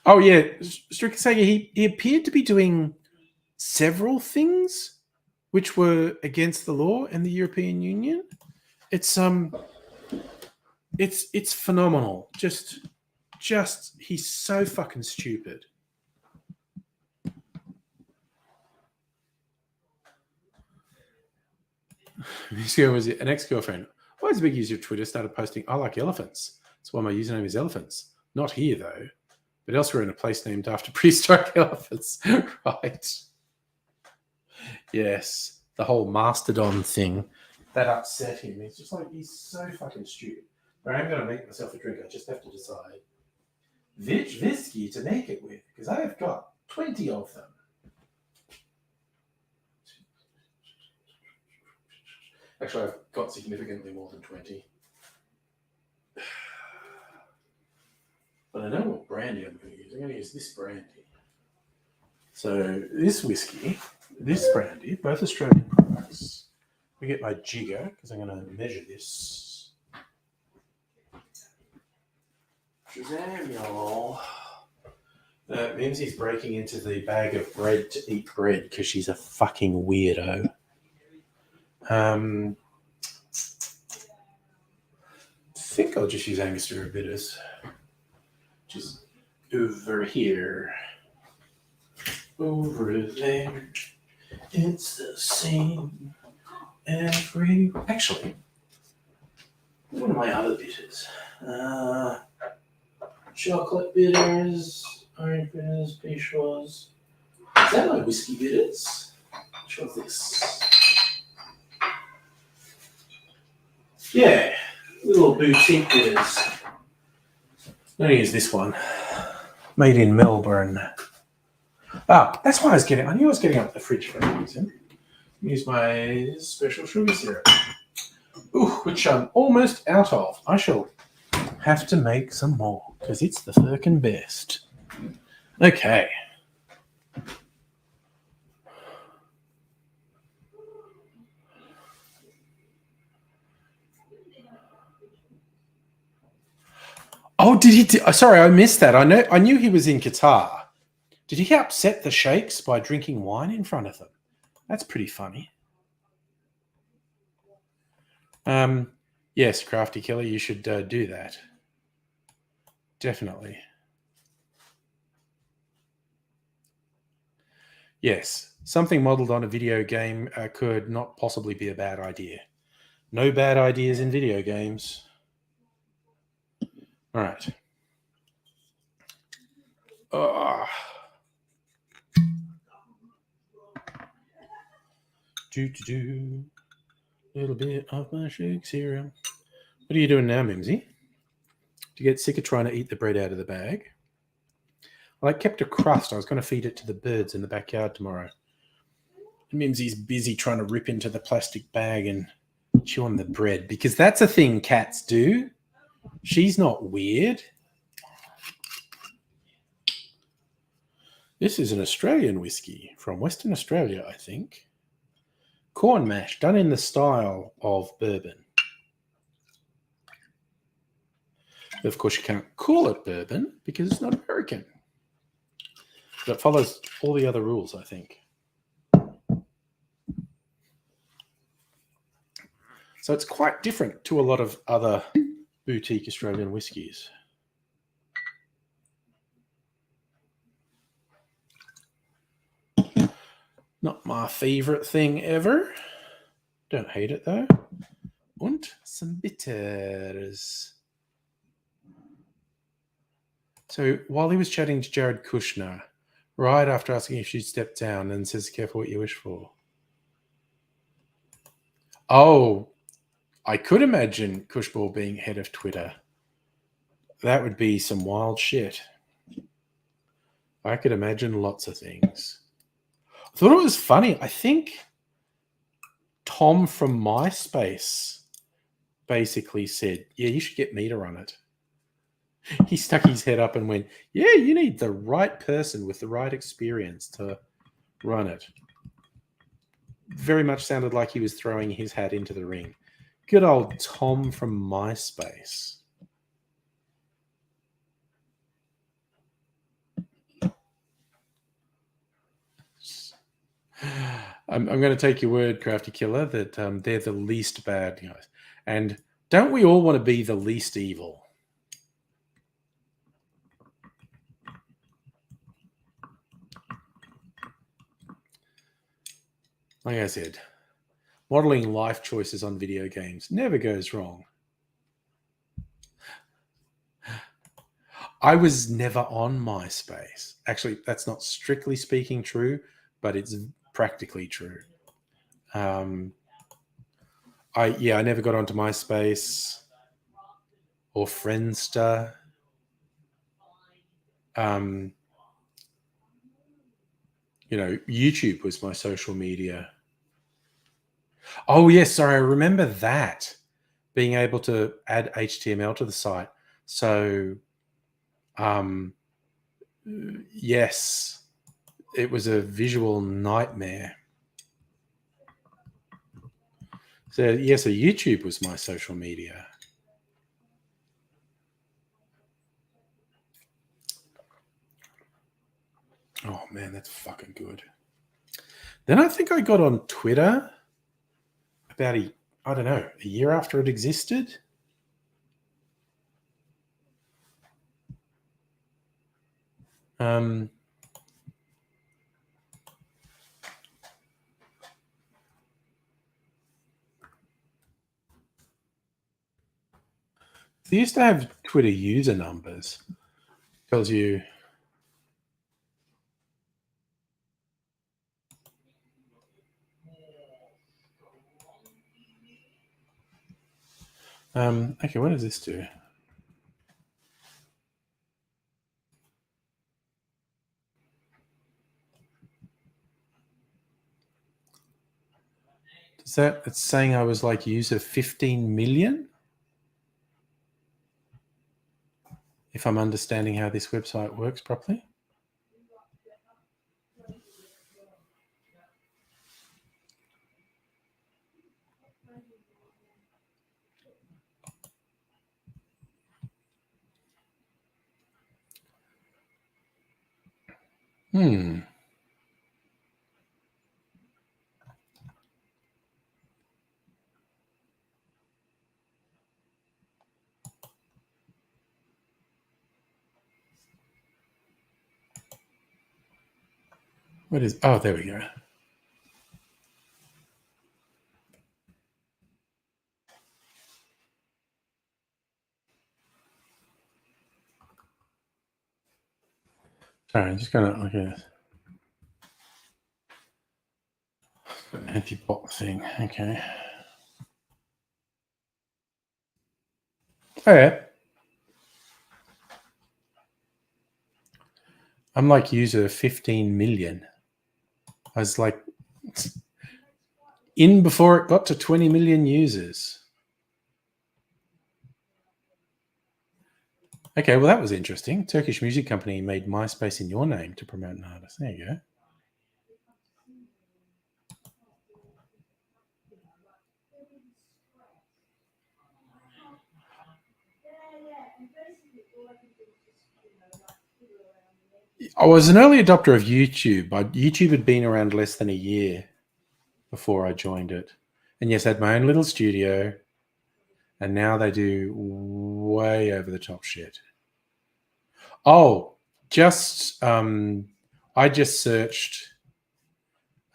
Oh yeah, strictly saying, he appeared to be doing several things which were against the law in the European Union. It's phenomenal. Just he's so fucking stupid. This guy was an ex-girlfriend. Why is a big user of Twitter started posting, "I like elephants"? That's why my username is elephants. Not here though, but elsewhere in a place named after prehistoric elephants. Right. Yes. The whole Mastodon thing, that upset him. It's just like, he's so fucking stupid. But I'm going to make myself a drink. I just have to decide which whiskey to make it with, because I have got 20 of them. Actually, I've got significantly more than 20. But I know what brandy I'm going to use. I'm going to use this brandy. So this whiskey, this brandy, both Australian products. We get my jigger because I'm going to measure this. Shazam, y'all. Mimsy's breaking into the bag of bread to eat bread because she's a fucking weirdo. I think I'll just use Angostura bitters. Just over here. Over there. It's the same every... Actually, what are my other bitters? Chocolate bitters, orange bitters, Peychaud's. Is that my whiskey bitters? What's this? Yeah, little boutique bitters. I'm going to use this one. Made in Melbourne. Ah, that's why I was getting... I knew I was getting up the fridge for a reason. Use my special sugar syrup. Ooh, which I'm almost out of. I shall have to make some more because it's the firkin' best. Okay. Oh, did he? Sorry, I missed that. I knew he was in Qatar. Did he upset the sheikhs by drinking wine in front of them? That's pretty funny. Yes, Crafty Killer, you should do that. Definitely. Yes, something modeled on a video game could not possibly be a bad idea. No bad ideas in video games. All right. Little bit of my shake cereal. What are you doing now, Mimsy? Do you get sick of trying to eat the bread out of the bag? Well, I kept a crust. I was going to feed it to the birds in the backyard tomorrow. Mimsy's busy trying to rip into the plastic bag and chew on the bread because that's a thing cats do. She's not weird. This is an Australian whiskey from Western Australia, I think. Corn mash done in the style of bourbon. But of course, you can't call it bourbon because it's not American. But it follows all the other rules, I think. So it's quite different to a lot of other boutique Australian whiskies. Not my favourite thing ever. Don't hate it though. Und some bitters. So while he was chatting to Jared Kushner, right after asking if she'd step down, and says, "Careful what you wish for." Oh, I could imagine Kushball being head of Twitter. That would be some wild shit. I could imagine lots of things. I thought it was funny. I think Tom from MySpace basically said, "Yeah, you should get me to run it." He stuck his head up and went, "Yeah, you need the right person with the right experience to run it." Very much sounded like he was throwing his hat into the ring. Good old Tom from MySpace. I'm going to take your word, Crafty Killer, that they're the least bad guys. And don't we all want to be the least evil? Like I said, modeling life choices on video games never goes wrong. I was never on MySpace. Actually, that's not strictly speaking true, but it's practically true. I never got onto MySpace or Friendster. YouTube was my social media. Oh, yes. Sorry. I remember that, being able to add HTML to the site. So Yes, it was a visual nightmare. So yes, YouTube was my social media. Oh man, that's fucking good. Then I think I got on Twitter about I don't know, a year after it existed. Um, they used to have Twitter user numbers. Tells you. Okay, what does this do? Is that it's saying I was like user 15 million? If I'm understanding how this website works properly. Hmm. What is? Oh, there we go. Sorry, I'm just gonna look at this. Anti-bot thing. Okay. Oh yeah. I'm like user 15 million. I was like in before it got to 20 million users. Okay, well that was interesting. Turkish music company made MySpace in your name to promote an artist. There you go. I was an early adopter of YouTube. YouTube had been around less than a year before I joined it. And yes, I had my own little studio. And now they do way over the top shit. Oh, I just searched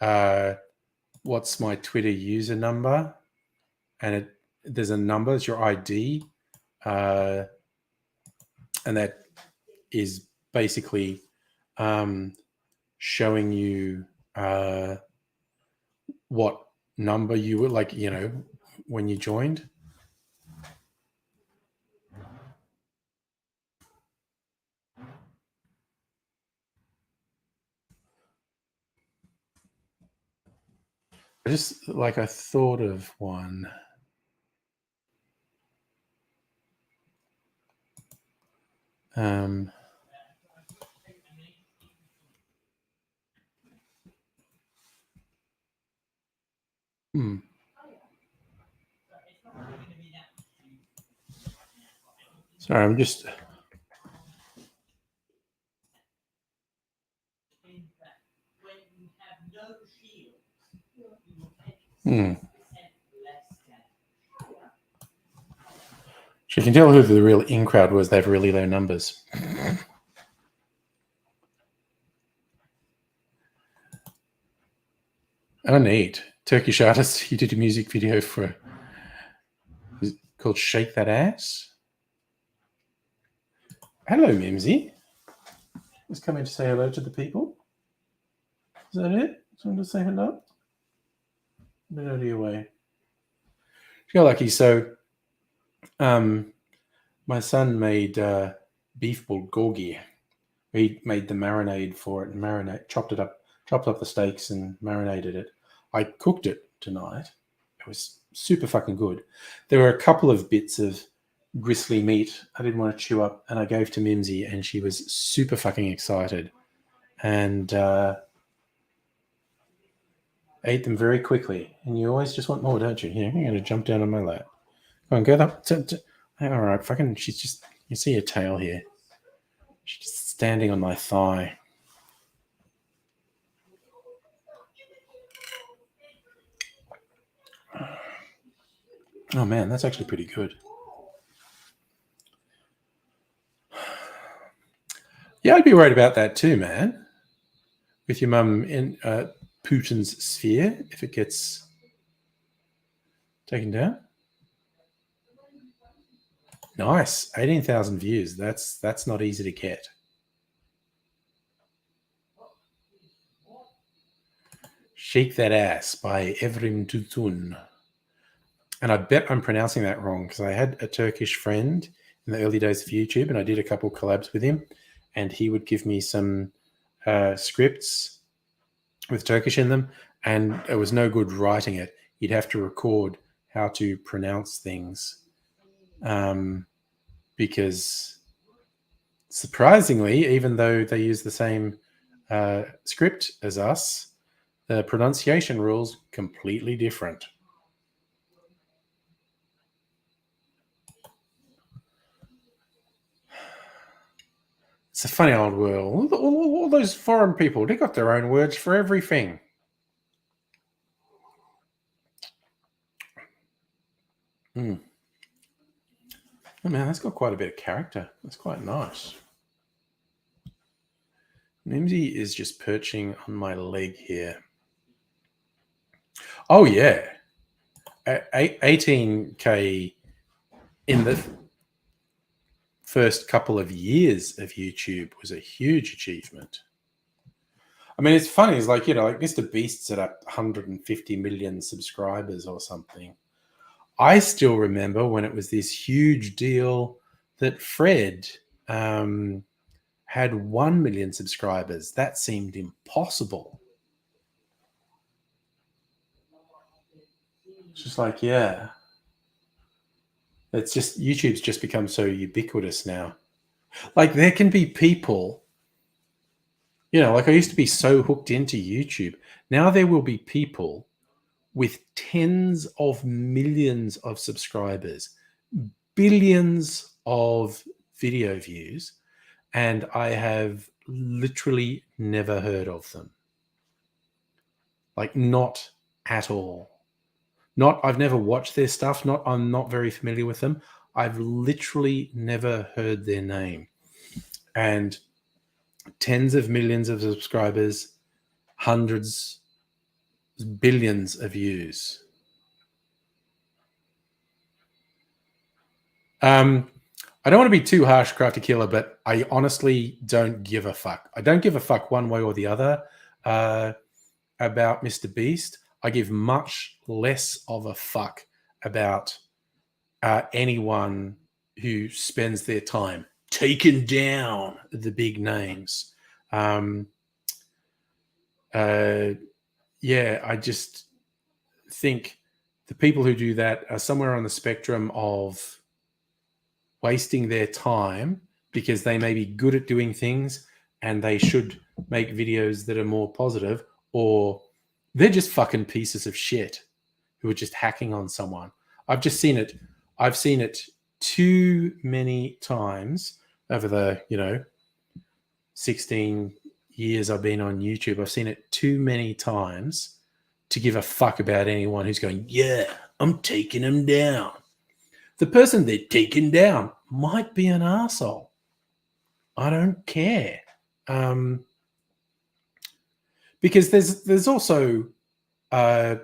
what's my Twitter user number, and there's a number, it's your ID, and that is basically showing you what number you were like, when you joined. I thought of one. Um, hmm. Sorry, I'm just. Hmm. So you can tell who the real in crowd was. They have really low numbers. Oh, neat. Turkish artist. He did a music video for called Shake That Ass. Hello, Mimsy. Just coming to say hello to the people. Is that it? Someone to say hello? A bit out of your way. Feel lucky. So, my son made beef bulgogi. He made the marinade for it and chopped up the steaks and marinated it. I cooked it tonight. It was super fucking good. There were a couple of bits of gristly meat I didn't want to chew up, and I gave to Mimsy, and she was super fucking excited, and ate them very quickly. And you always just want more, don't you? Here, you're going to jump down on my lap. Go on, go up. All right, fucking. She's just. You see her tail here. She's just standing on my thigh. Oh man, that's actually pretty good. Yeah, I'd be worried about that too, man. With your mum in Putin's sphere, if it gets taken down. Nice, 18,000 views. That's not easy to get. Shake That Ass by Evrim Tutun. And I bet I'm pronouncing that wrong because I had a Turkish friend in the early days of YouTube, and I did a couple collabs with him, and he would give me some scripts with Turkish in them, and it was no good writing it. You'd have to record how to pronounce things, because surprisingly, even though they use the same script as us, the pronunciation rules completely different. It's a funny old world. All those foreign people, they got their own words for everything. Mm. Oh man, that's got quite a bit of character. That's quite nice. Nimsy is just perching on my leg here. Oh yeah, 18K in the first couple of years of YouTube was a huge achievement. I mean, it's funny. It's like, like Mr. Beast's at 150 million subscribers or something. I still remember when it was this huge deal that Fred had 1 million subscribers. That seemed impossible. It's just like, yeah. It's just, YouTube's just become so ubiquitous now. Like, there can be people, like I used to be so hooked into YouTube. Now there will be people with tens of millions of subscribers, billions of video views, and I have literally never heard of them. Like, not at all. I've never watched their stuff. I'm not very familiar with them. I've literally never heard their name. And tens of millions of subscribers, hundreds, billions of views. I don't want to be too harsh, Crafty Killer, but I honestly don't give a fuck. I don't give a fuck one way or the other about Mr. Beast. I give much less of a fuck about anyone who spends their time taking down the big names. Yeah, I just think the people who do that are somewhere on the spectrum of wasting their time because they may be good at doing things and they should make videos that are more positive, or they're just fucking pieces of shit who are just hacking on someone. I've seen it too many times over the, 16 years I've been on YouTube. I've seen it too many times to give a fuck about anyone who's going, yeah, I'm taking them down. The person they're taking down might be an arsehole. I don't care. Because there's also a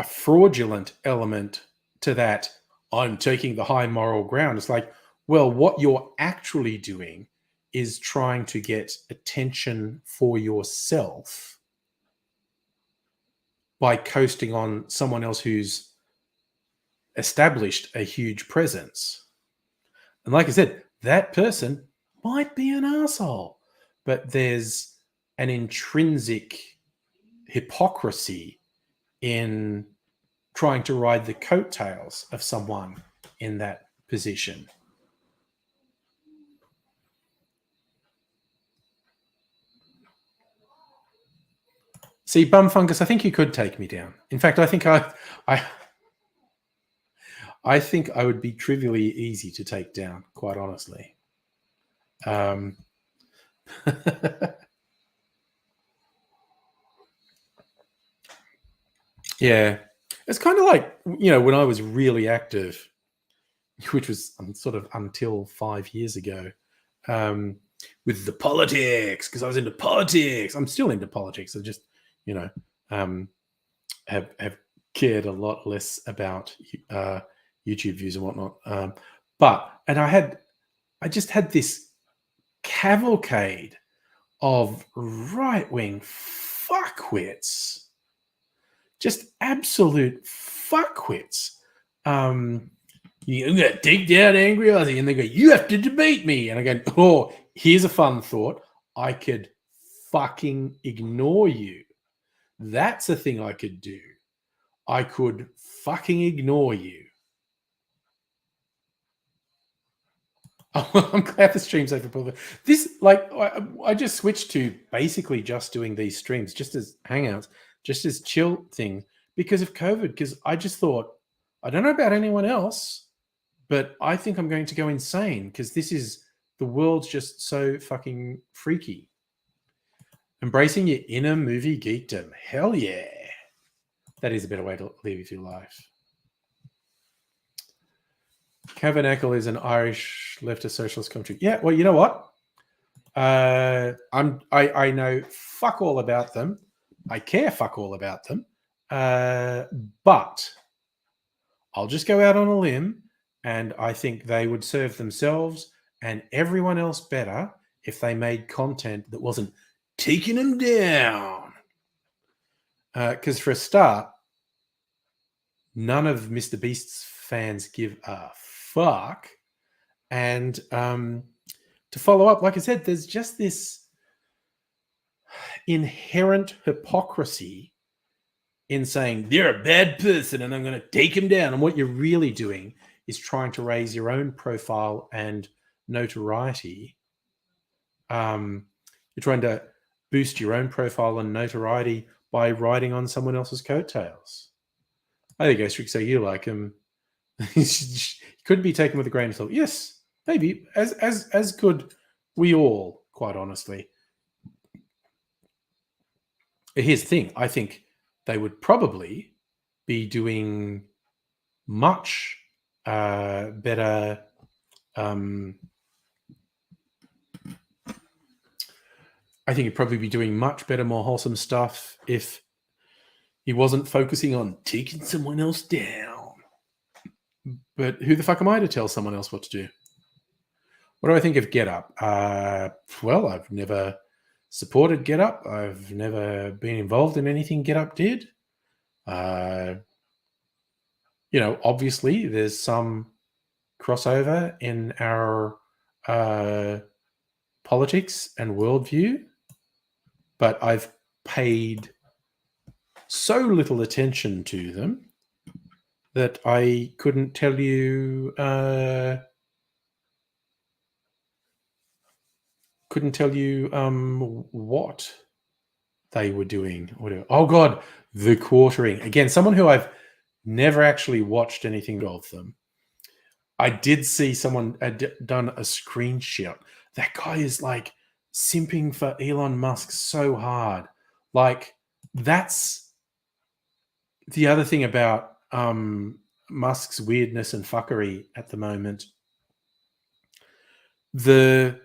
fraudulent element to that. I'm taking the high moral ground. It's like, well, what you're actually doing is trying to get attention for yourself by coasting on someone else who's established a huge presence. And like I said, that person might be an asshole, but there's an intrinsic hypocrisy in trying to ride the coattails of someone in that position. See, bum fungus, I think you could take me down. In fact, I think I think I would be trivially easy to take down, quite honestly. Yeah. It's kind of like, when I was really active, which was sort of until 5 years ago, with the politics, because I was into politics. I'm still into politics. I just, um, have cared a lot less about YouTube views and whatnot. And I just had this cavalcade of right-wing fuckwits, just absolute fuckwits. You got to take down angry Aussie, and they go, "You have to debate me," and I go, "Oh, here's a fun thought. I could fucking ignore you. That's a thing I could do. I could fucking ignore you." Oh, I'm glad the stream's open. This, I just switched to basically just doing these streams, just as hangouts, just as chill thing, because of COVID. Because I just thought, I don't know about anyone else, but I think I'm going to go insane because the world's just so fucking freaky. Embracing your inner movie geekdom. Hell yeah. That is a better way to live your life. Tabernacle is an Irish leftist socialist country. Yeah, well, you know what? I know fuck all about them. I care fuck all about them. But I'll just go out on a limb, and I think they would serve themselves and everyone else better if they made content that wasn't taking them down. Because for a start, none of Mr. Beast's fans give a fuck. And to follow up, like I said, there's just this inherent hypocrisy in saying they're a bad person and I'm going to take him down. And what you're really doing is trying to raise your own profile and notoriety. You're trying to boost your own profile and notoriety by riding on someone else's coattails. I think Asterix, so you like him. He could be taken with a grain of salt. Yes, maybe. As could we all, quite honestly. Here's the thing. I think they would probably be doing much better. I think he'd probably be doing much better, more wholesome stuff if he wasn't focusing on taking someone else down. But who the fuck am I to tell someone else what to do? What do I think of Get Up? Well, I've never supported Get Up. I've never been involved in anything Get Up did. Obviously there's some crossover in our politics and worldview, but I've paid so little attention to them that I couldn't tell you what they were doing. Oh God, The Quartering. Again, someone who I've never actually watched anything of them. I did see someone had done a screenshot. That guy is like simping for Elon Musk so hard. Like, that's the other thing about Musk's weirdness and fuckery at the moment. The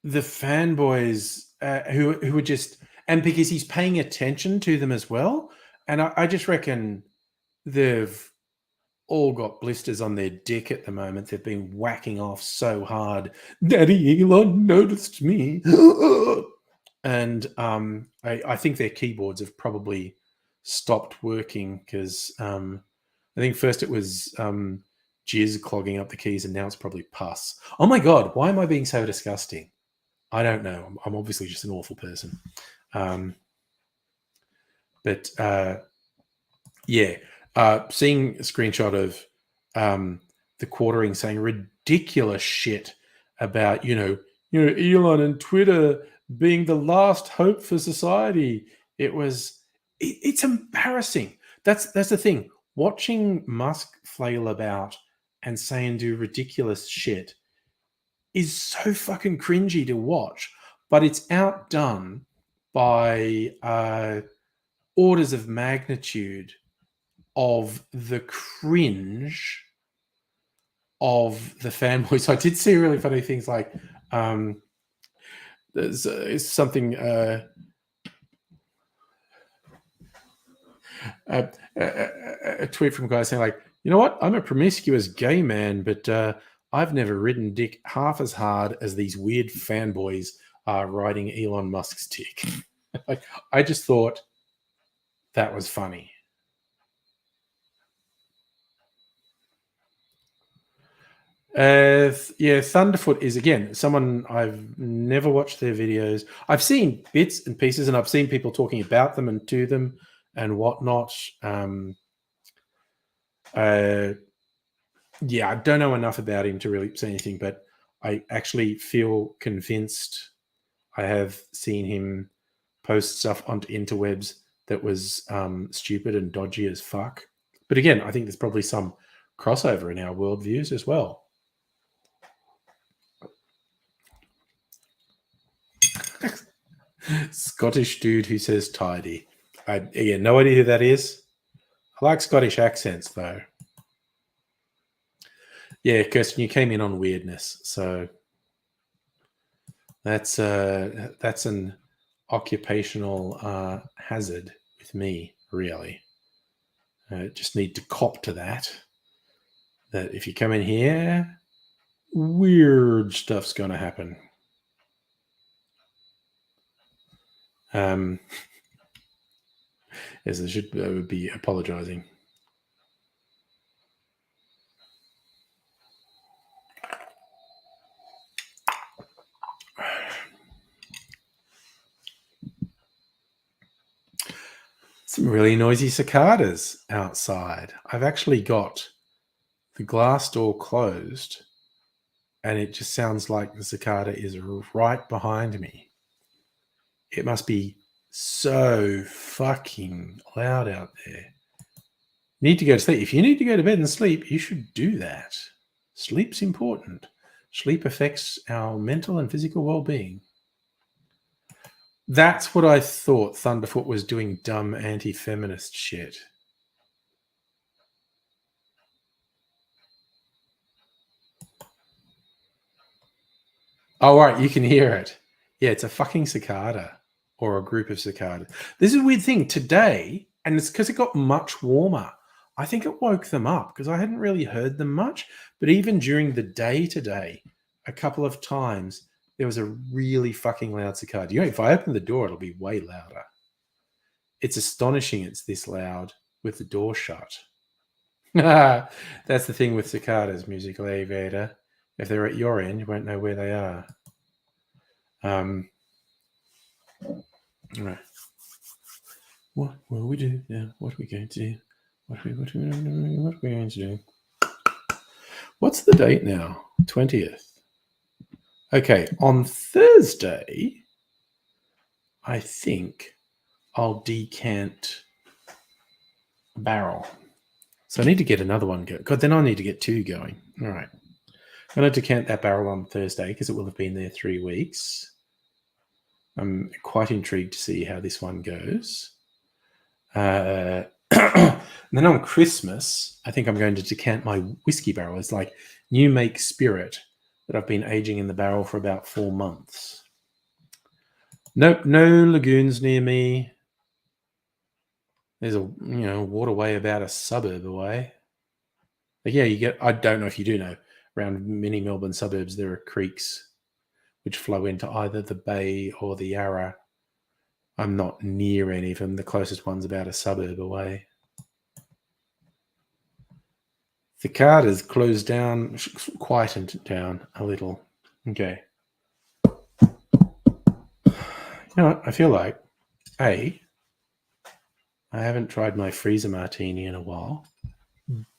fanboys who are just, and because he's paying attention to them as well, and I just reckon they've all got blisters on their dick at the moment. They've been whacking off so hard. Daddy Elon noticed me. And I think their keyboards have probably stopped working because I think first it was jizz clogging up the keys, and now it's probably pus. Oh my God, why am I being so disgusting? I don't know. I'm obviously just an awful person. Yeah. Seeing a screenshot of the quartering saying ridiculous shit about, Elon and Twitter being the last hope for society. It's embarrassing. That's the thing. Watching Musk flail about and say and do ridiculous shit is so fucking cringy to watch, but it's outdone by orders of magnitude of the cringe of the fanboys. So I did see really funny things like there's something a tweet from a guy saying like, you know what, I'm a promiscuous gay man, but I've never ridden dick half as hard as these weird fanboys are riding Elon Musk's dick. Like, I just thought that was funny. Thunderfoot is, again, someone I've never watched their videos. I've seen bits and pieces, and I've seen people talking about them and to them and whatnot. I don't know enough about him to really say anything, but I actually feel convinced I have seen him post stuff onto interwebs that was stupid and dodgy as fuck. But again, I think there's probably some crossover in our worldviews as well. Scottish dude who says tidy. No idea who that is. I like Scottish accents though. Yeah, Kirsten, you came in on weirdness, so that's an occupational hazard with me, really. Just need to cop to that. That if you come in here, weird stuff's going to happen. Yes, I would be apologizing. Some really noisy cicadas outside. I've actually got the glass door closed, and it just sounds like the cicada is right behind me. It must be so fucking loud out there. Need to go to sleep. If you need to go to bed and sleep, you should do that. Sleep's important. Sleep affects our mental and physical well-being. That's what I thought Thunderfoot was doing, dumb anti-feminist shit. Oh, right, you can hear it. Yeah, it's a fucking cicada or a group of cicadas. This is a weird thing. Today, and it's because it got much warmer, I think it woke them up because I hadn't really heard them much. But even during the day today, a couple of times, there was a really fucking loud cicada. If I open the door, it'll be way louder. It's astonishing it's this loud with the door shut. That's the thing with cicadas, Musical Aviator. If they're at your end, you won't know where they are. Right. What will we do now? What are we going to do? What are we going to do? What's the date now? 20th. Okay, on Thursday, I think I'll decant a barrel. So I need to get another one going. God, then I need to get two going. All right. I'm going to decant that barrel on Thursday because it will have been there 3 weeks. I'm quite intrigued to see how this one goes. And then on Christmas, I think I'm going to decant my whiskey barrel. It's like new make spirit that I've been aging in the barrel for about 4 months. Nope, no lagoons near me. There's a waterway about a suburb away. But yeah, I don't know if you do know, around many Melbourne suburbs there are creeks which flow into either the Bay or the Yarra. I'm not near any of them. The closest one's about a suburb away. The card has closed down, quietened down a little. Okay. You know what? I feel like, A, I haven't tried my freezer martini in a while.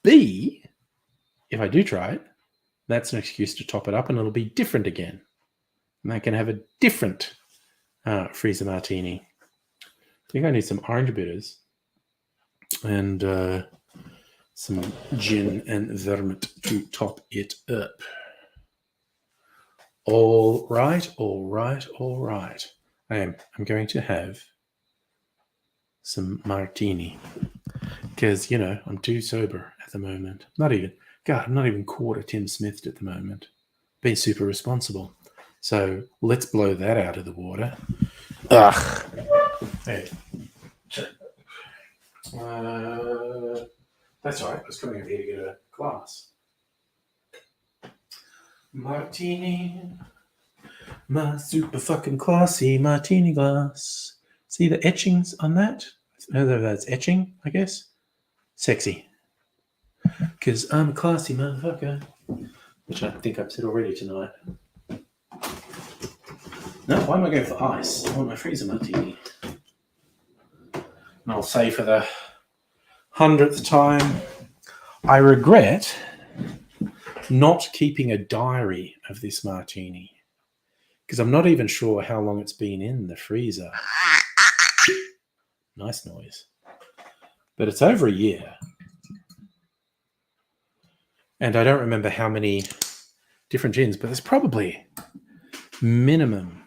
B, if I do try it, that's an excuse to top it up and it'll be different again. And I can have a different freezer martini. I think I need some orange bitters and some gin and vermouth to top it up. All right. I'm going to have some martini because, I'm too sober at the moment. I'm not even quarter Tim Smithed at the moment. Being super responsible. So let's blow that out of the water. Ugh. Hey. That's all right. I was coming over here to get a glass. Martini. My super fucking classy martini glass. See the etchings on that? That's etching, I guess. Sexy. Because I'm a classy motherfucker. Which I think I've said already tonight. No, why am I going for ice? I want my freezer martini. And I'll say for the 100th time, I regret not keeping a diary of this martini. Because I'm not even sure how long it's been in the freezer. Nice noise. But it's over a year. And I don't remember how many different gins, but there's probably minimum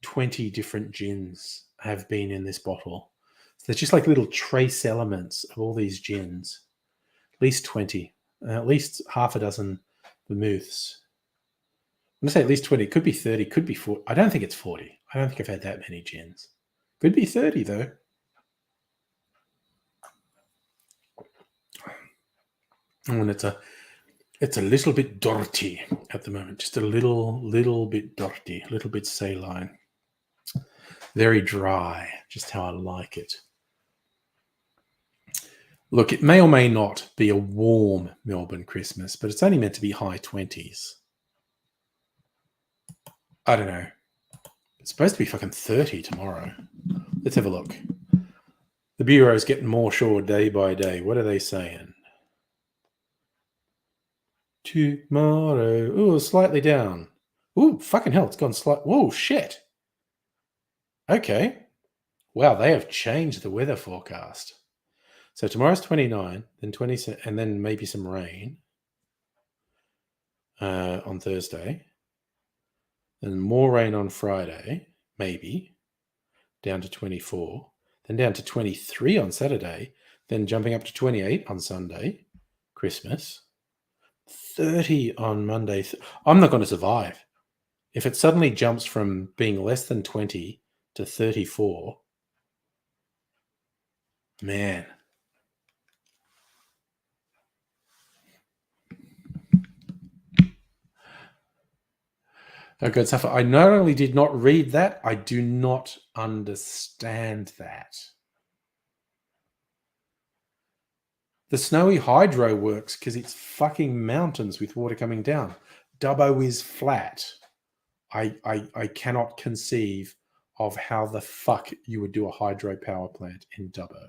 20 different gins have been in this bottle. So there's just like little trace elements of all these gins. At least 20. At least half a dozen vermouths. I'm going to say at least 20. It could be 30. Could be 40. I don't think it's 40. I don't think I've had that many gins. Could be 30 though. And it's a little bit dirty at the moment. Just a little bit dirty, a little bit saline. Very dry, just how I like it. Look, it may or may not be a warm Melbourne Christmas, but it's only meant to be high 20s. I don't know. It's supposed to be fucking 30 tomorrow. Let's have a look. The Bureau's getting more sure day by day. What are they saying? Tomorrow. Ooh, slightly down. Ooh, fucking hell, it's gone slight. Whoa, shit. Okay. Wow, they have changed the weather forecast. So tomorrow's 29, then 20, and then maybe some rain on Thursday. And more rain on Friday, maybe, down to 24. Then down to 23 on Saturday. Then jumping up to 28 on Sunday, Christmas. 30 on Monday. I'm not going to survive. If it suddenly jumps from being less than 20 to 34, man. Oh, good stuff. I not only did not read that, I do not understand that. The snowy hydro works because it's fucking mountains with water coming down. Dubbo is flat. I cannot conceive of how the fuck you would do a hydro power plant in Dubbo.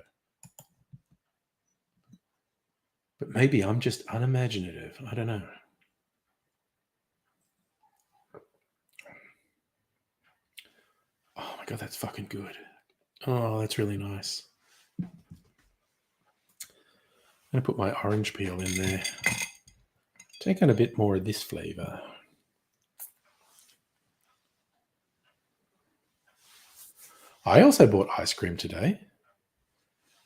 But maybe I'm just unimaginative. I don't know. Oh my God, that's fucking good. Oh, that's really nice. I'm going to put my orange peel in there. Take on a bit more of this flavor. I also bought ice cream today.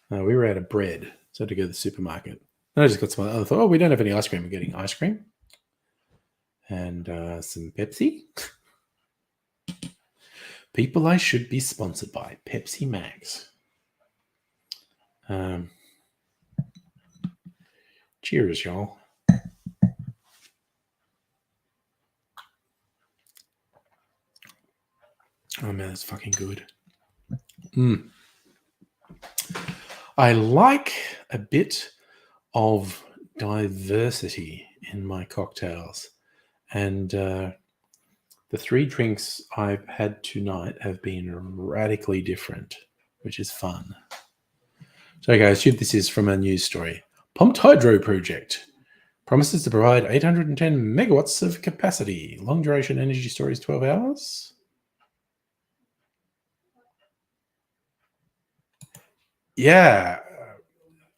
We were out of bread, so I had to go to the supermarket. And I just got some. I thought, oh, we don't have any ice cream. We're getting ice cream and some Pepsi. People I should be sponsored by, Pepsi Max. Cheers, y'all. Oh man, that's fucking good. I like a bit of diversity in my cocktails. And the three drinks I've had tonight have been radically different, which is fun. So guys, this is from a news story. Pumped hydro project. Promises to provide 810 megawatts of capacity. Long duration energy storage, 12 hours. Yeah.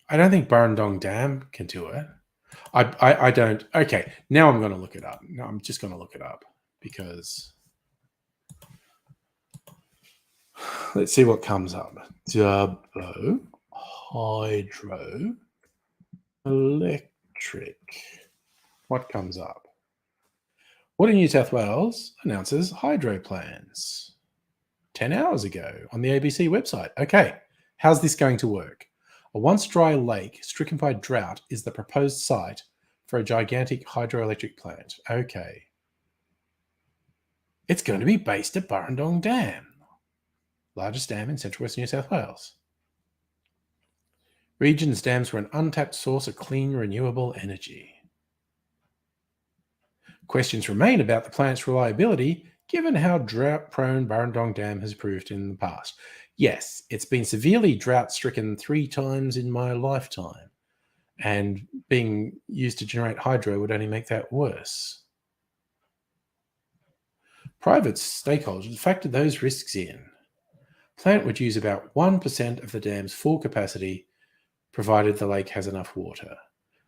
I don't think Burrendong Dam can do it. I don't. Okay, now I'm going to look it up. No, I'm just going to look it up because let's see what comes up. Dubbo hydro electric. What comes up? Water New South Wales announces hydro plans 10 hours ago on the ABC website. Okay, how's this going to work? A once dry lake stricken by drought is the proposed site for a gigantic hydroelectric plant. Okay. It's going to be based at Burrendong Dam, largest dam in central west New South Wales. Region's dams were an untapped source of clean, renewable energy. Questions remain about the plant's reliability, given how drought-prone Burrendong Dam has proved in the past. Yes, it's been severely drought-stricken 3 times in my lifetime, and being used to generate hydro would only make that worse. Private stakeholders factored those risks in. Plant would use about 1% of the dam's full capacity, provided the lake has enough water.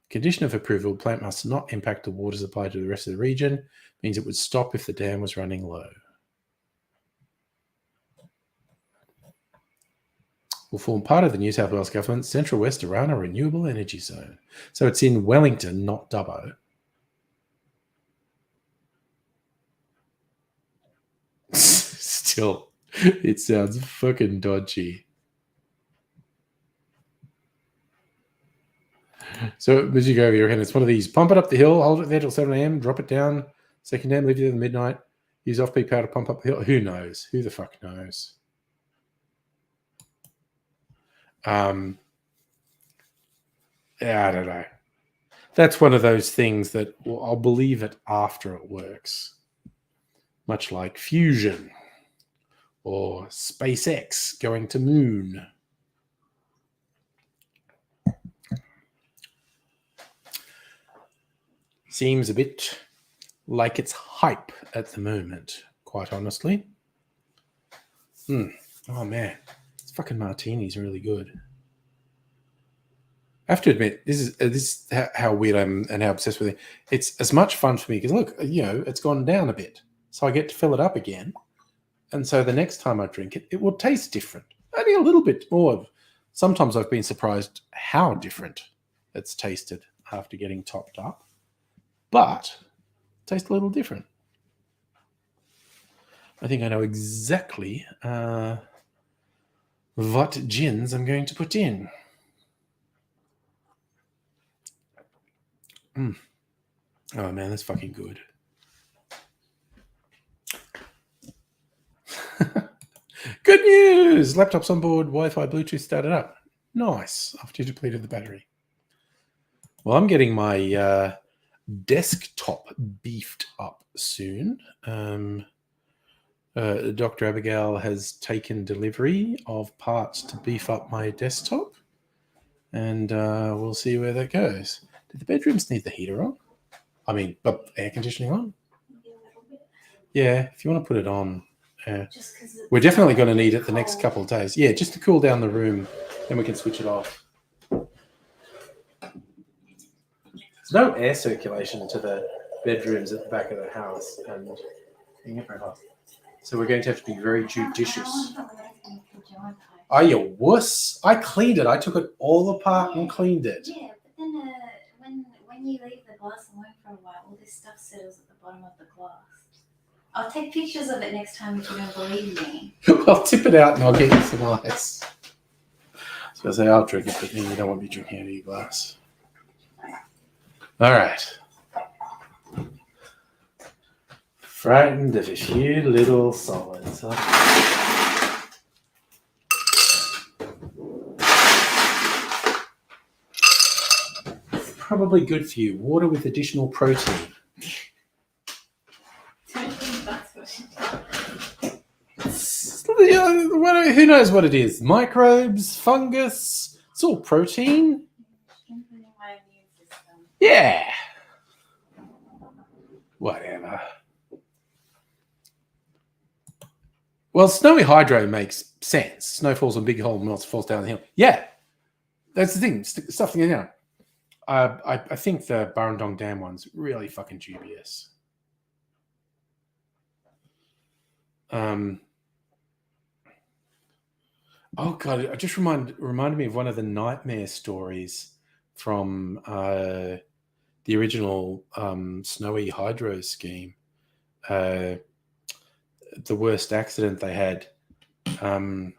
Condition of approval, plant must not impact the water supply to the rest of the region, means it would stop if the dam was running low. Will form part of the New South Wales Government's Central West Arana Renewable Energy Zone. So it's in Wellington, not Dubbo. Still, it sounds fucking dodgy. So as you go over, you reckon it's one of these: pump it up the hill, hold it there till 7 a.m, drop it down, second dam, leave it there till midnight, use off-peak power to pump up the hill. Who knows? Who the fuck knows? Yeah, I don't know. That's one of those things that I'll believe it after it works. Much like fusion or SpaceX going to moon. Seems a bit like it's hype at the moment, quite honestly. Oh man, this fucking martini's really good. I have to admit, this is how weird I am and how obsessed with it. It's as much fun for me because look, it's gone down a bit, so I get to fill it up again, and so the next time I drink it, it will taste different, only a little bit more. Sometimes I've been surprised how different it's tasted after getting topped up. But it tastes a little different. I think I know exactly what gins I'm going to put in. Oh man, that's fucking good. Good news! Laptop's on board, Wi-Fi, Bluetooth started up. Nice, after you depleted the battery. Well, I'm getting my desktop beefed up soon. Dr. Abigail has taken delivery of parts to beef up my desktop, and we'll see where that goes. Do the bedrooms need the heater on? I mean, but air conditioning on? Yeah, if you want to put it on. We're definitely going to need it the next couple of days. Yeah, just to cool down the room, then we can switch it off. There's no air circulation to the bedrooms at the back of the house, and so we're going to have to be very judicious. Are you wuss? I cleaned it. I took it all apart and cleaned it. Yeah, but then when you leave the glass alone for a while, all this stuff settles at the bottom of the glass. I'll take pictures of it next time if you don't believe me. I'll tip it out and I'll get you some ice. So I say I'll drink it, but then you don't want me drinking out of your glass. All right. Frightened of a few little solids. It's probably good for you. Water with additional protein. Who knows what it is? Microbes, fungus, it's all protein. Strengthening my Yeah. Whatever. Well, snowy hydro makes sense. Snow falls on big hole, melts, falls down the hill. Yeah, that's the thing. Stuff going down. I think the Burrendong Dam one's really fucking dubious. Oh god, it just reminded me of one of the nightmare stories from the original snowy hydro scheme. The worst accident they had. I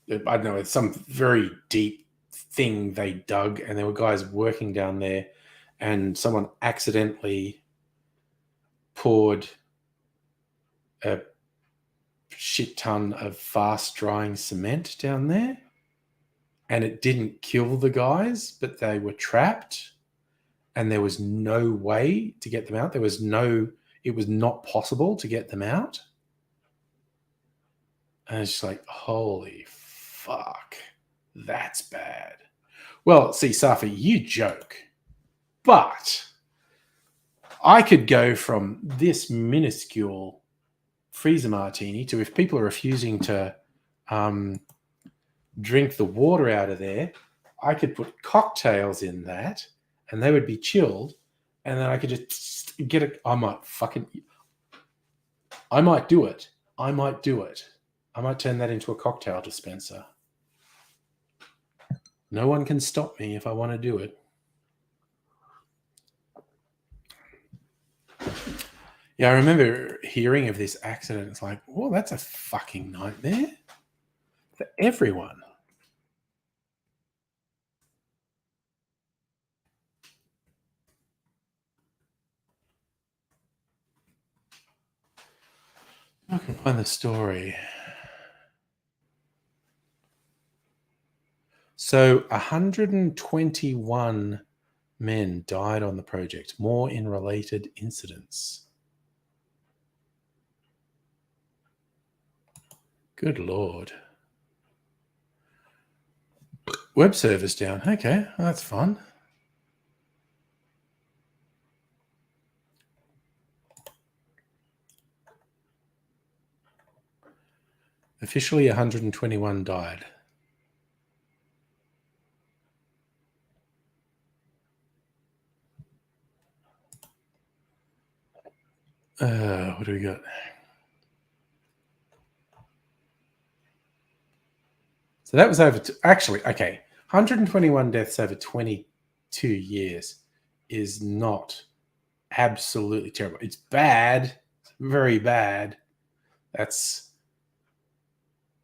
don't know, it's some very deep thing they dug, and there were guys working down there, and someone accidentally poured a shit ton of fast drying cement down there, and it didn't kill the guys, but they were trapped, and there was no way to get them out. It was not possible to get them out. And it's just like, holy fuck, that's bad. Well, see, Safi, you joke, but I could go from this minuscule freezer martini to, if people are refusing to drink the water out of there, I could put cocktails in that, and they would be chilled, and then I could just get it. I might do it. I might turn that into a cocktail dispenser. No one can stop me if I want to do it. Yeah, I remember hearing of this accident. It's like, well, that's a fucking nightmare for everyone. I can find the story. So 121 men died on the project, more in related incidents. Good Lord. Web server's down. Okay, that's fun. Officially, 121 died. What do we got? So that was over. Actually, okay, 121 deaths over 22 years is not absolutely terrible. It's bad. It's very bad. That's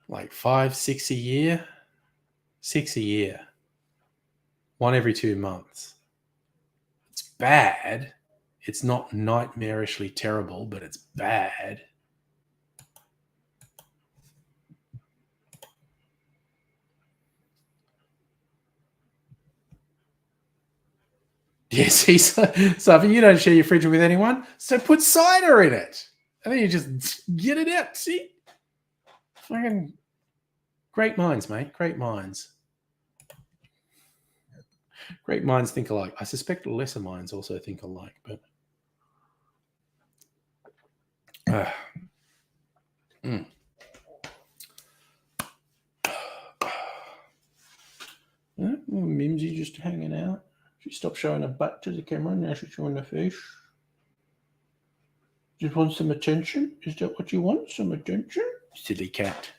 like 5, 6 a year. 6 a year. 1 every 2 months. It's bad. It's not nightmarishly terrible, but it's bad. Yes, so if you don't share your fridge with anyone, so put cider in it. And then you just get it out. See? Fucking great minds, mate. Great minds. Great minds think alike. I suspect lesser minds also think alike, but Mimsy just hanging out. She stopped showing her butt to the camera, and now she's showing her face. Just want some attention? Is that what you want? Some attention? Silly cat.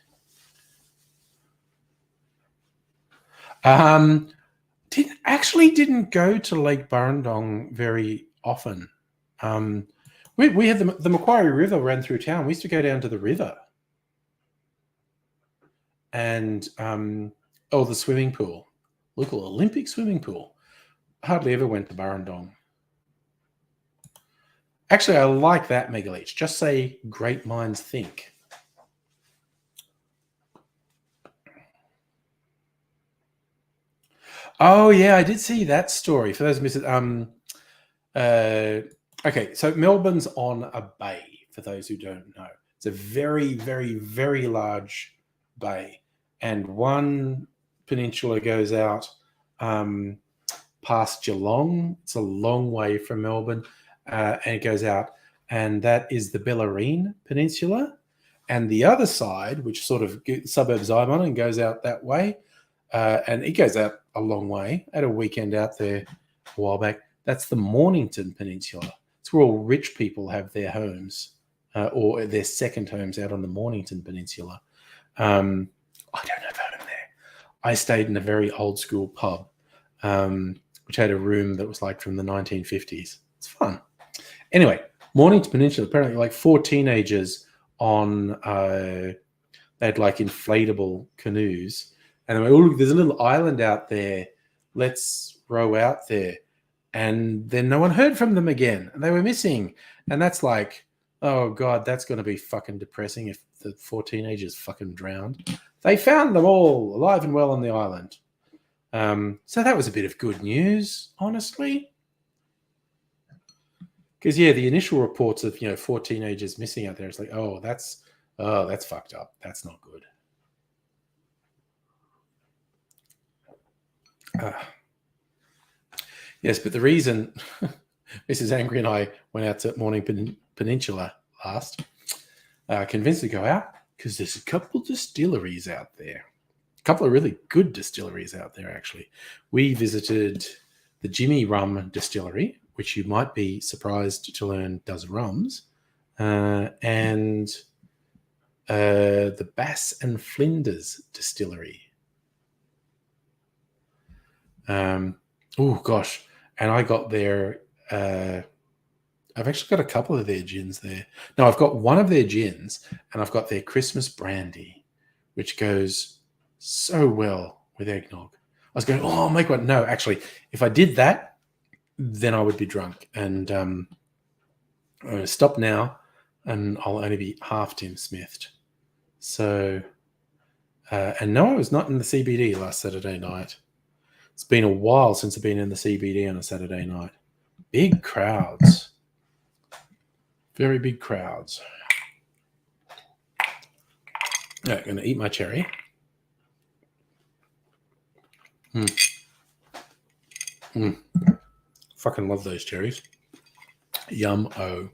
Didn't go to Lake Burrendong very often. We had the Macquarie River ran through town. We used to go down to the river. And the swimming pool. Local Olympic swimming pool. Hardly ever went to Burrendong. Actually, I like that, Megaleech. Just say great minds think. Oh, yeah, I did see that story. For those who missed it, okay, so Melbourne's on a bay, for those who don't know. It's a very, very, very large bay. And one peninsula goes out past Geelong. It's a long way from Melbourne, and it goes out, and that is the Bellarine Peninsula. And the other side, which sort of suburbs I'm on and goes out that way, and it goes out a long way. I had a weekend out there a while back. That's the Mornington Peninsula. It's where all rich people have their homes or their second homes out on the Mornington Peninsula. I don't have a home there. I stayed in a very old school pub, which had a room that was like from the 1950s. It's fun. Anyway, Mornington Peninsula, apparently like 4 teenagers on, they had like inflatable canoes. And they went, oh, look, there's a little island out there. Let's row out there. And then no one heard from them again. And they were missing. And that's like, oh, God, that's going to be fucking depressing if the 4 teenagers fucking drowned. They found them all alive and well on the island. So that was a bit of good news, honestly. Because, yeah, the initial reports of, 4 teenagers missing out there, it's like, oh, that's fucked up. That's not good. Yes, but the reason Mrs. Angry and I went out to Morning Peninsula last, convinced to go out, because there's a couple distilleries out there. A couple of really good distilleries out there, actually. We visited the Jimmy Rum Distillery, which you might be surprised to learn does rums, and the Bass and Flinders Distillery. Oh, gosh. And I got their... I've actually got a couple of their gins there. No, I've got one of their gins, and I've got their Christmas brandy, which goes so well with eggnog. I was going, oh, I'll make one. No, actually, if I did that, then I would be drunk. And I'm going to stop now, and I'll only be half Tim Smithed. So, and no, I was not in the CBD last Saturday night. It's been a while since I've been in the CBD on a Saturday night. Big crowds. Very big crowds. Yeah, I'm going to eat my cherry. Fucking love those cherries. Yum-o.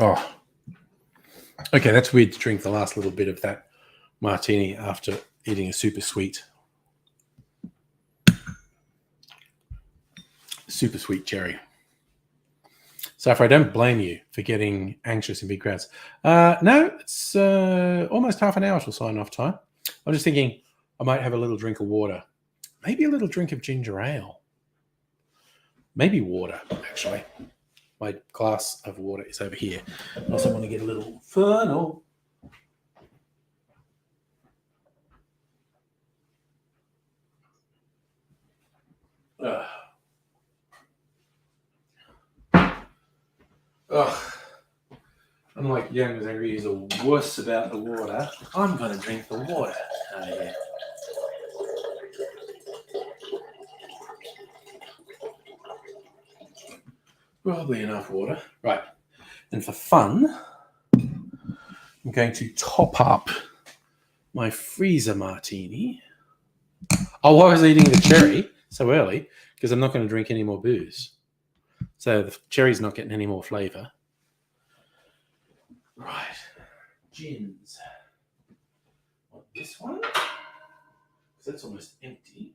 Oh. Okay, that's weird to drink the last little bit of that martini after eating a super sweet cherry. So if I don't blame you for getting anxious in big crowds. No, it's almost half an hour till sign-off time. I'm just thinking I might have a little drink of water. Maybe a little drink of ginger ale. Maybe water, actually. My glass of water is over here. I also want to get a little funnel. Unlike Young was angry, he's a wuss about the water. I'm going to drink the water. Oh, yeah. Probably enough water. Right. And for fun, I'm going to top up my freezer martini. Oh, I was eating the cherry so early because I'm not going to drink any more booze. So the cherry's not getting any more flavour. Right. Gins. Want this one? Because that's almost empty.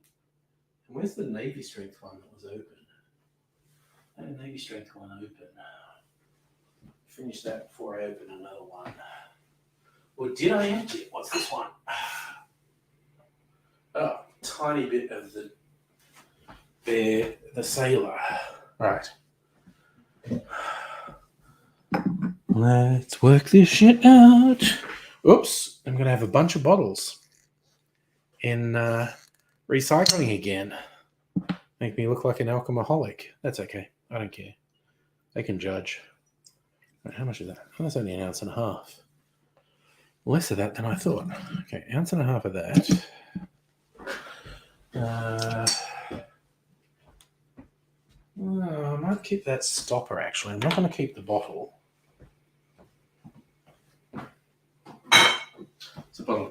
And where's the Navy Strength one that was open? I had a Navy Strength one open. Finish that before I open another one. Or did I empty it? What's this one? Oh, tiny bit of the sailor. Right. Let's work this shit out. Oops, I'm going to have a bunch of bottles in recycling again. Make me look like an alcoholic. That's okay. I don't care. They can judge. Right, how much is that? Oh, that's only 1.5 ounces. Less of that than I thought. Okay, 1.5 ounces of that. I might keep that stopper, actually. I'm not going to keep the bottle.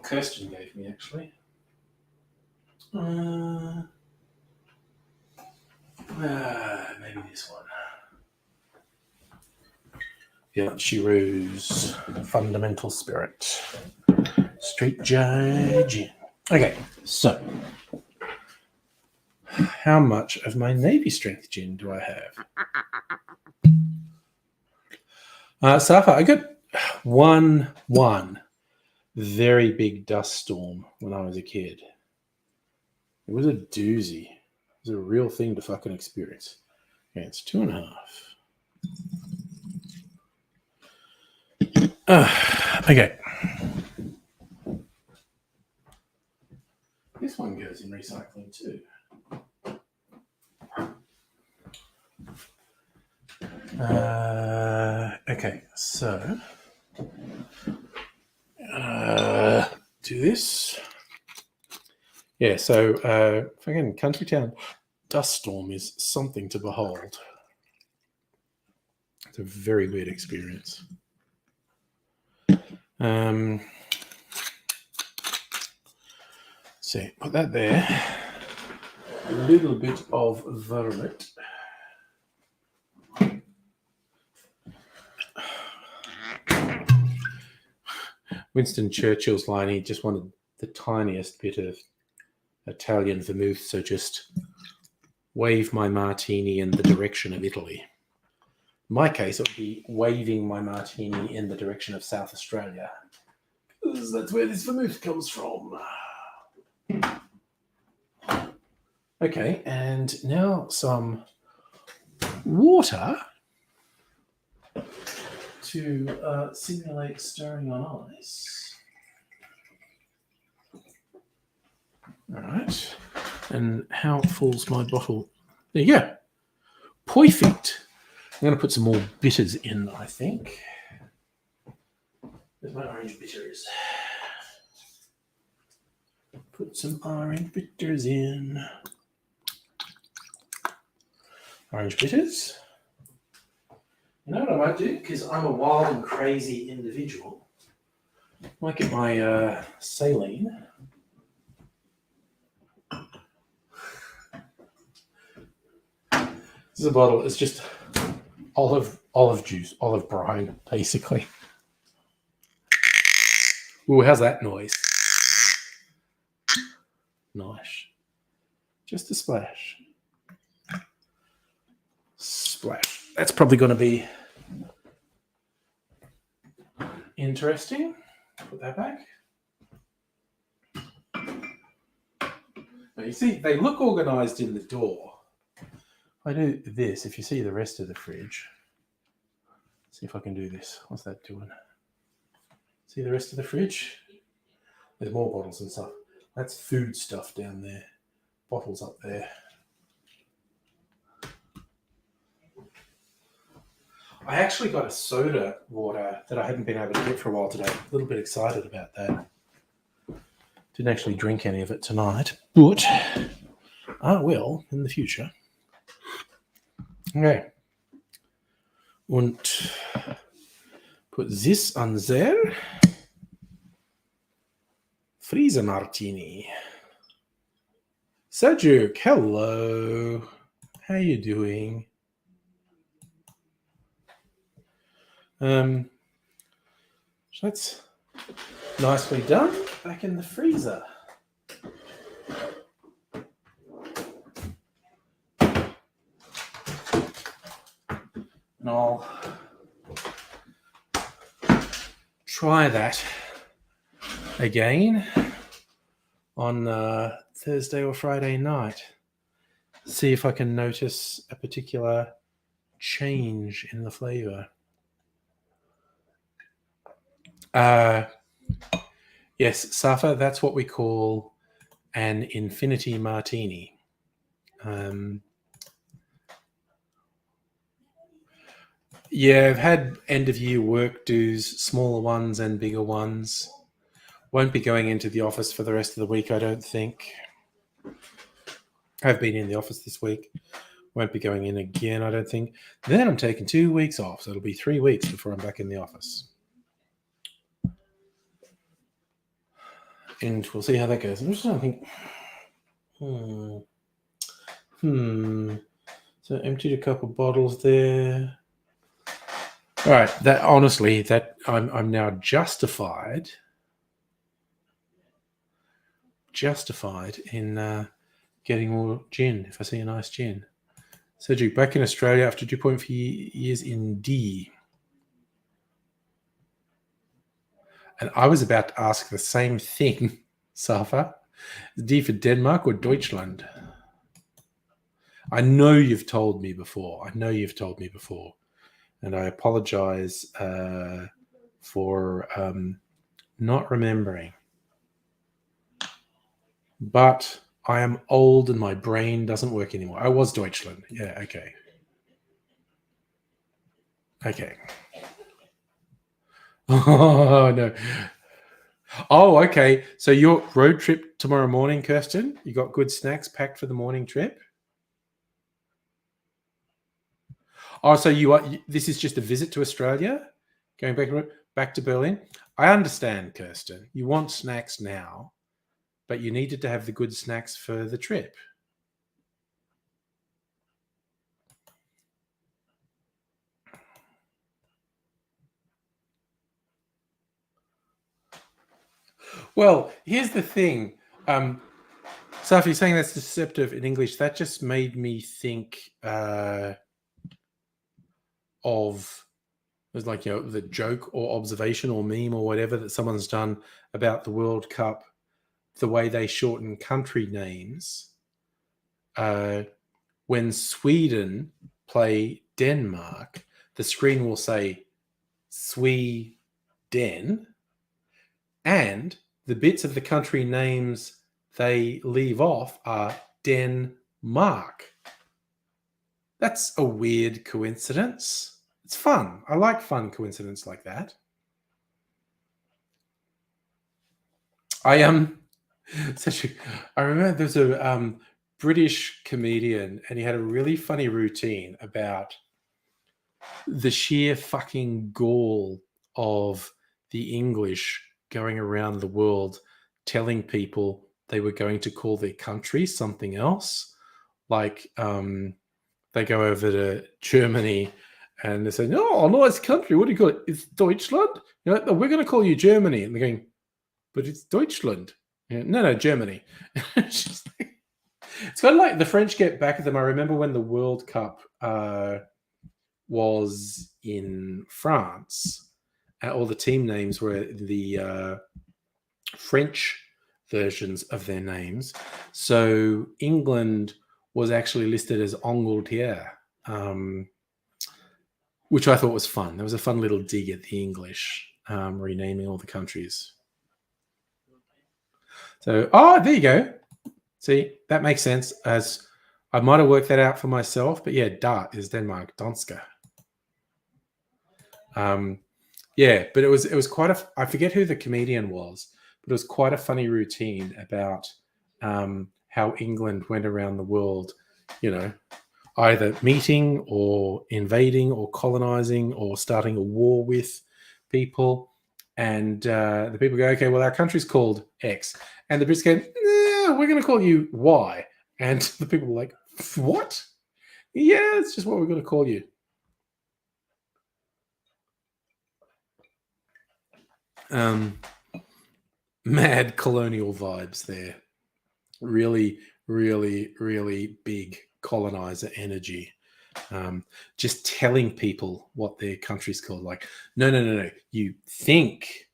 Kirsten gave me, actually. Maybe this one. Yeah, Chiru's Fundamental Spirit. Street Judge. Okay, so how much of my Navy Strength gin do I have? So far, I got one very big dust storm when I was a kid. It was a doozy. It was a real thing to fucking experience. Okay, it's 2.5. Okay. This one goes in recycling too. Okay, so do this. Yeah, so fucking Country Town dust storm is something to behold. It's a very weird experience. So put that there. A little bit of vermouth. Winston Churchill's line, he just wanted the tiniest bit of Italian vermouth, so just wave my martini in the direction of Italy. In my case, it would be waving my martini in the direction of South Australia, because that's where this vermouth comes from. Okay, and now some water to simulate stirring on ice. All right, and how full's my bottle? There you go. Perfect. I'm going to put some more bitters in, I think. There's my orange bitters. Put some orange bitters in. Orange bitters. You know what I might do? Because I'm a wild and crazy individual. I might get my saline. This is a bottle. It's just olive juice, olive brine, basically. Ooh, how's that noise? Nice. Just a splash. Splash. That's probably going to be interesting. Put that back. Now you see, they look organized in the door. I do this, if you see the rest of the fridge, see if I can do this. What's that doing? See the rest of the fridge? There's more bottles and stuff. That's food stuff down there. Bottles up there. I actually got a soda water that I hadn't been able to get for a while today. A little bit excited about that. Didn't actually drink any of it tonight, but I will in the future. Okay. Und put this on there. Freezer Martini. Sergio, hello. How you doing? So that's nicely done. Back in the freezer. And I'll try that again on Thursday or Friday night. See if I can notice a particular change in the flavor. Yes, Safa, that's what we call an infinity martini. Yeah, I've had end of year work dues, smaller ones and bigger ones. Won't be going into the office for the rest of the week, I don't think. I've been in the office this week. Won't be going in again, I don't think. Then I'm taking 2 weeks off, so it'll be 3 weeks before I'm back in the office. And we'll see how that goes. I'm just trying to think. So emptied a couple bottles there. All right. That honestly, that I'm now justified in getting more gin if I see a nice gin. Cedric, back in Australia after 2.4 years in D. And I was about to ask the same thing, Safa. D for Denmark or Deutschland? I know you've told me before. And I apologize for not remembering. But I am old and my brain doesn't work anymore. I was Deutschland. Yeah, okay. Oh, no. Oh, okay. So your road trip tomorrow morning, Kirsten? You got good snacks packed for the morning trip? Oh, so this is just a visit to Australia? Going back to Berlin? I understand, Kirsten. You want snacks now, but you needed to have the good snacks for the trip. Well, here's the thing. So if you're saying that's deceptive in English, that just made me think of there's like, the joke or observation or meme or whatever that someone's done about the World Cup, the way they shorten country names. When Sweden play Denmark, the screen will say Sweden, and the bits of the country names they leave off are Denmark. That's a weird coincidence. It's fun. I like fun coincidence like that. I remember there's a British comedian, and he had a really funny routine about the sheer fucking gall of the English going around the world telling people they were going to call their country something else. Like they go over to Germany and they say, "Oh, nice country. What do you call it? It's Deutschland? We're going to call you Germany." And they're going, "But it's Deutschland." No, Germany. It's kind of like the French get back at them. I remember when the World Cup was in France, all the team names were the French versions of their names. So England was actually listed as Angleterre, which I thought was fun. There was a fun little dig at the English, renaming all the countries. So, there you go. See, that makes sense. As I might have worked that out for myself, but yeah, Dart is Denmark, Danska. Yeah, but it was quite I forget who the comedian was, but it was quite a funny routine about how England went around the world, either meeting or invading or colonizing or starting a war with people. And the people go, "Okay, well, our country's called X." And the Brits go, "We're going to call you Y." And the people were like, "What?" "Yeah, it's just what we're going to call you." Mad colonial vibes there. Really, really, really big colonizer energy. Just telling people what their country's called. Like, no. You think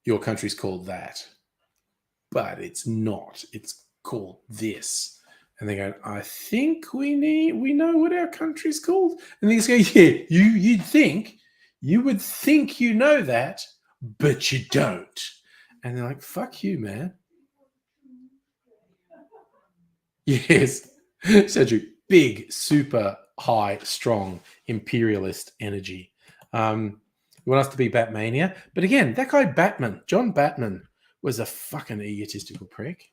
your country's called that, but it's not. It's called this. And they go, "I think we know what our country's called." And they go, "Yeah, you would think you know that, but you don't." And they're like, "Fuck you, man." Yes. Cedric, big, super high, strong, imperialist energy. You want us to be Batmania? But again, that guy Batman, John Batman, was a fucking egotistical prick.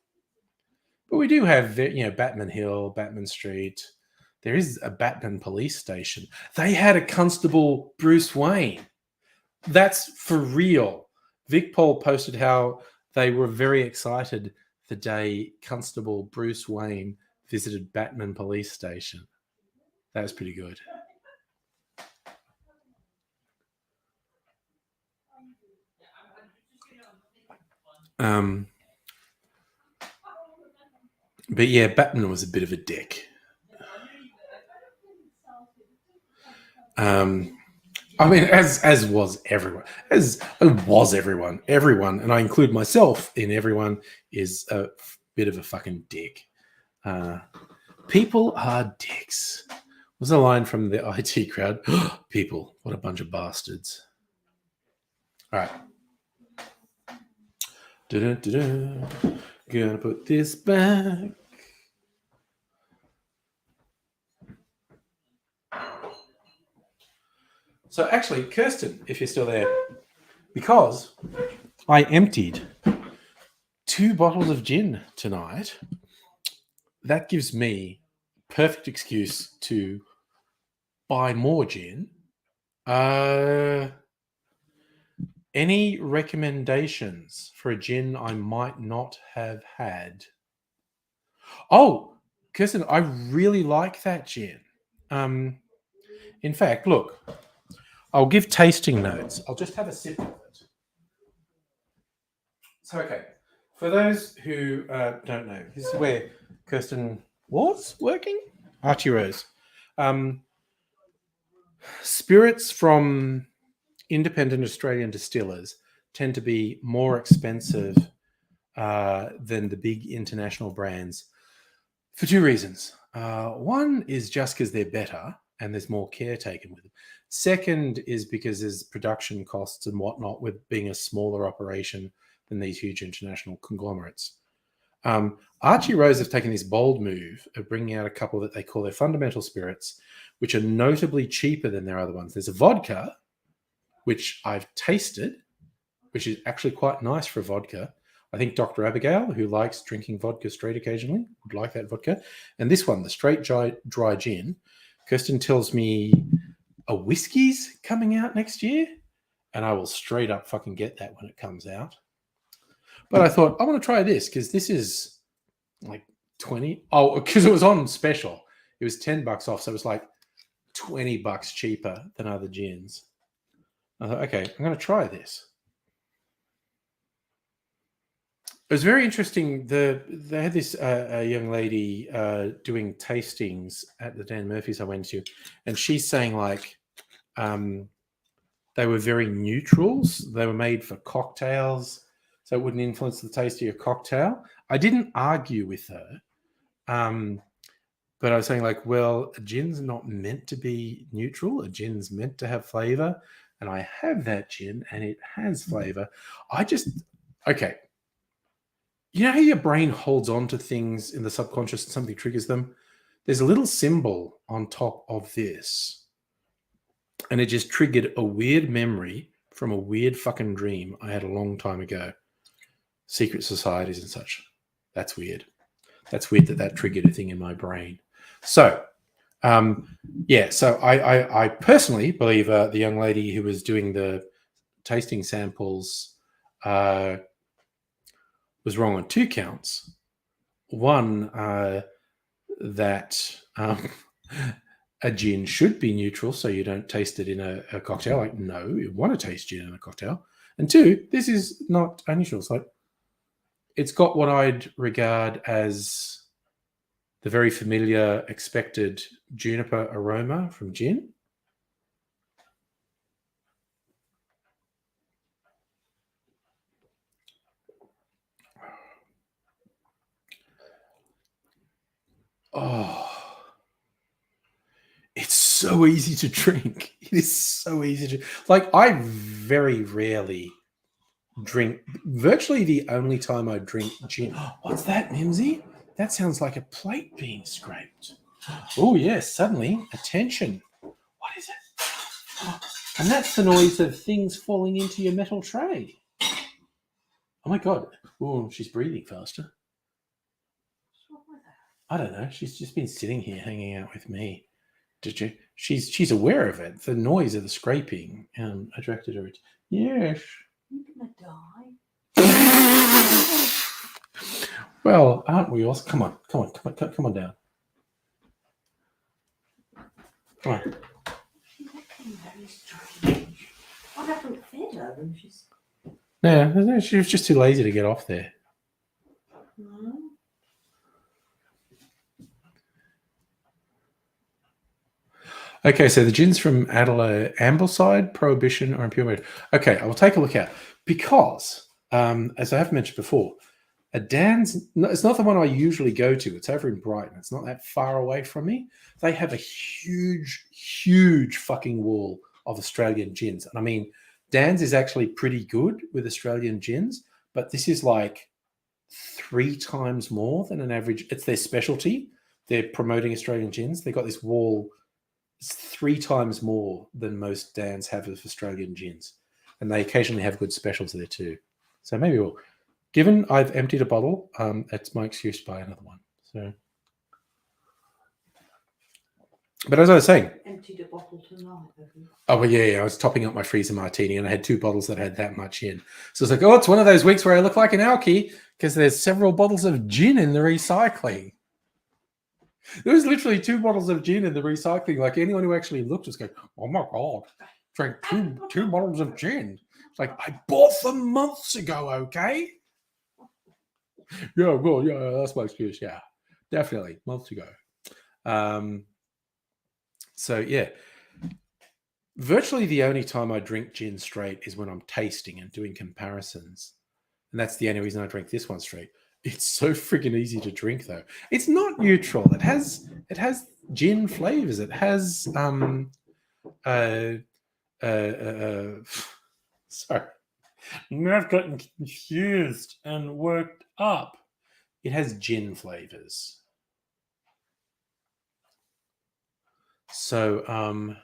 But we do have, Batman Hill, Batman Street. There is a Batman police station. They had a Constable Bruce Wayne. That's for real. Vic Paul posted how they were very excited the day Constable Bruce Wayne visited Batman Police Station. That was pretty good. But yeah, Batman was a bit of a dick. I mean, as was everyone, everyone, and I include myself in everyone, is a bit of a fucking dick. People are dicks. Was a line from the IT crowd. People, what a bunch of bastards. All right. Gonna put this back. So actually, Kirsten, if you're still there, because I emptied 2 bottles of gin tonight, that gives me perfect excuse to buy more gin. Any recommendations for a gin I might not have had? Oh, Kirsten, I really like that gin. In fact, look, I'll give tasting notes. I'll just have a sip of it. So, okay, for those who don't know, this is where Kirsten was working. Archie Rose. Spirits from independent Australian distillers tend to be more expensive than the big international brands for 2 reasons. One is just because they're better and there's more care taken with them. Second is because there's production costs and whatnot with being a smaller operation than these huge international conglomerates. Archie Rose have taken this bold move of bringing out a couple that they call their fundamental spirits, which are notably cheaper than their other ones. There's a vodka, which I've tasted, which is actually quite nice for a vodka. I think Dr. Abigail, who likes drinking vodka straight occasionally, would like that vodka. And this one, the straight dry gin, Kirsten tells me a whiskey's coming out next year, and I will straight up fucking get that when it comes out. But I thought, I want to try this because this is like 20. Oh, because it was on special. It was $10 off. So it was like $20 cheaper than other gins. I thought, okay, I'm going to try this. It was very interesting. They had this a young lady doing tastings at the Dan Murphy's I went to, and she's saying like they were very neutrals. They were made for cocktails, so it wouldn't influence the taste of your cocktail. I didn't argue with her, but I was saying like, well, a gin's not meant to be neutral. A gin's meant to have flavor, and I have that gin, and it has flavor. Okay. You know how your brain holds on to things in the subconscious and something triggers them? There's a little symbol on top of this. And it just triggered a weird memory from a weird fucking dream I had a long time ago. Secret societies and such. That's weird. That's weird that triggered a thing in my brain. So, so I personally believe the young lady who was doing the tasting samples was wrong on 2 counts. One, that a gin should be neutral, so you don't taste it in a cocktail. Like, no, you want to taste gin in a cocktail. And 2, this is not unusual. It's like, it's got what I'd regard as the very familiar expected juniper aroma from gin. Oh, it's so easy to drink. It is so easy to like. I very rarely drink. Virtually the only time I drink gin. What's that, Mimsy? That sounds like a plate being scraped. Oh yes, suddenly attention. What is it? And that's the noise of things falling into your metal tray. Oh my god. Oh, she's breathing faster. I don't know. She's just been sitting here hanging out with me. Did you? She's aware of it. The noise of the scraping attracted her. Yes. You're gonna die. Well, aren't we all? Come on down. Come on. She's acting very strange. I haven't fed her, and she's. No, she was just too lazy to get off there. No. Okay, so the gins from Adelaide, Ambleside, Prohibition, or Impure Murder. Okay, I will take a look at because, as I have mentioned before, a Dan's. It's not the one I usually go to. It's over in Brighton. It's not that far away from me. They have a huge fucking wall of Australian gins, and I mean, Dan's is actually pretty good with Australian gins, but this is like 3 times more than an average. It's their specialty. They're promoting Australian gins. They've got this wall. It's 3 times more than most Dan's have of Australian gins. And they occasionally have good specials there too. So maybe we'll, given I've emptied a bottle, it's my excuse to buy another one. So, but as I was saying, Emptied a bottle tonight, have you? oh well, yeah, I was topping up my freezer martini and I had 2 bottles that had that much in. So it's like, oh, it's one of those weeks where I look like an alky because there's several bottles of gin in the recycling. There was literally 2 bottles of gin in the recycling. Like anyone who actually looked was going, oh my God, drank two bottles of gin. It's like, I bought them months ago, okay? Yeah, well, yeah, that's my excuse. Yeah, definitely, months ago. So, yeah. Virtually the only time I drink gin straight is when I'm tasting and doing comparisons. And that's the only reason I drink this one straight. It's so freaking easy to drink, though. It's not neutral. It has gin flavors. It has sorry, I've gotten confused and worked up. It has gin flavors. So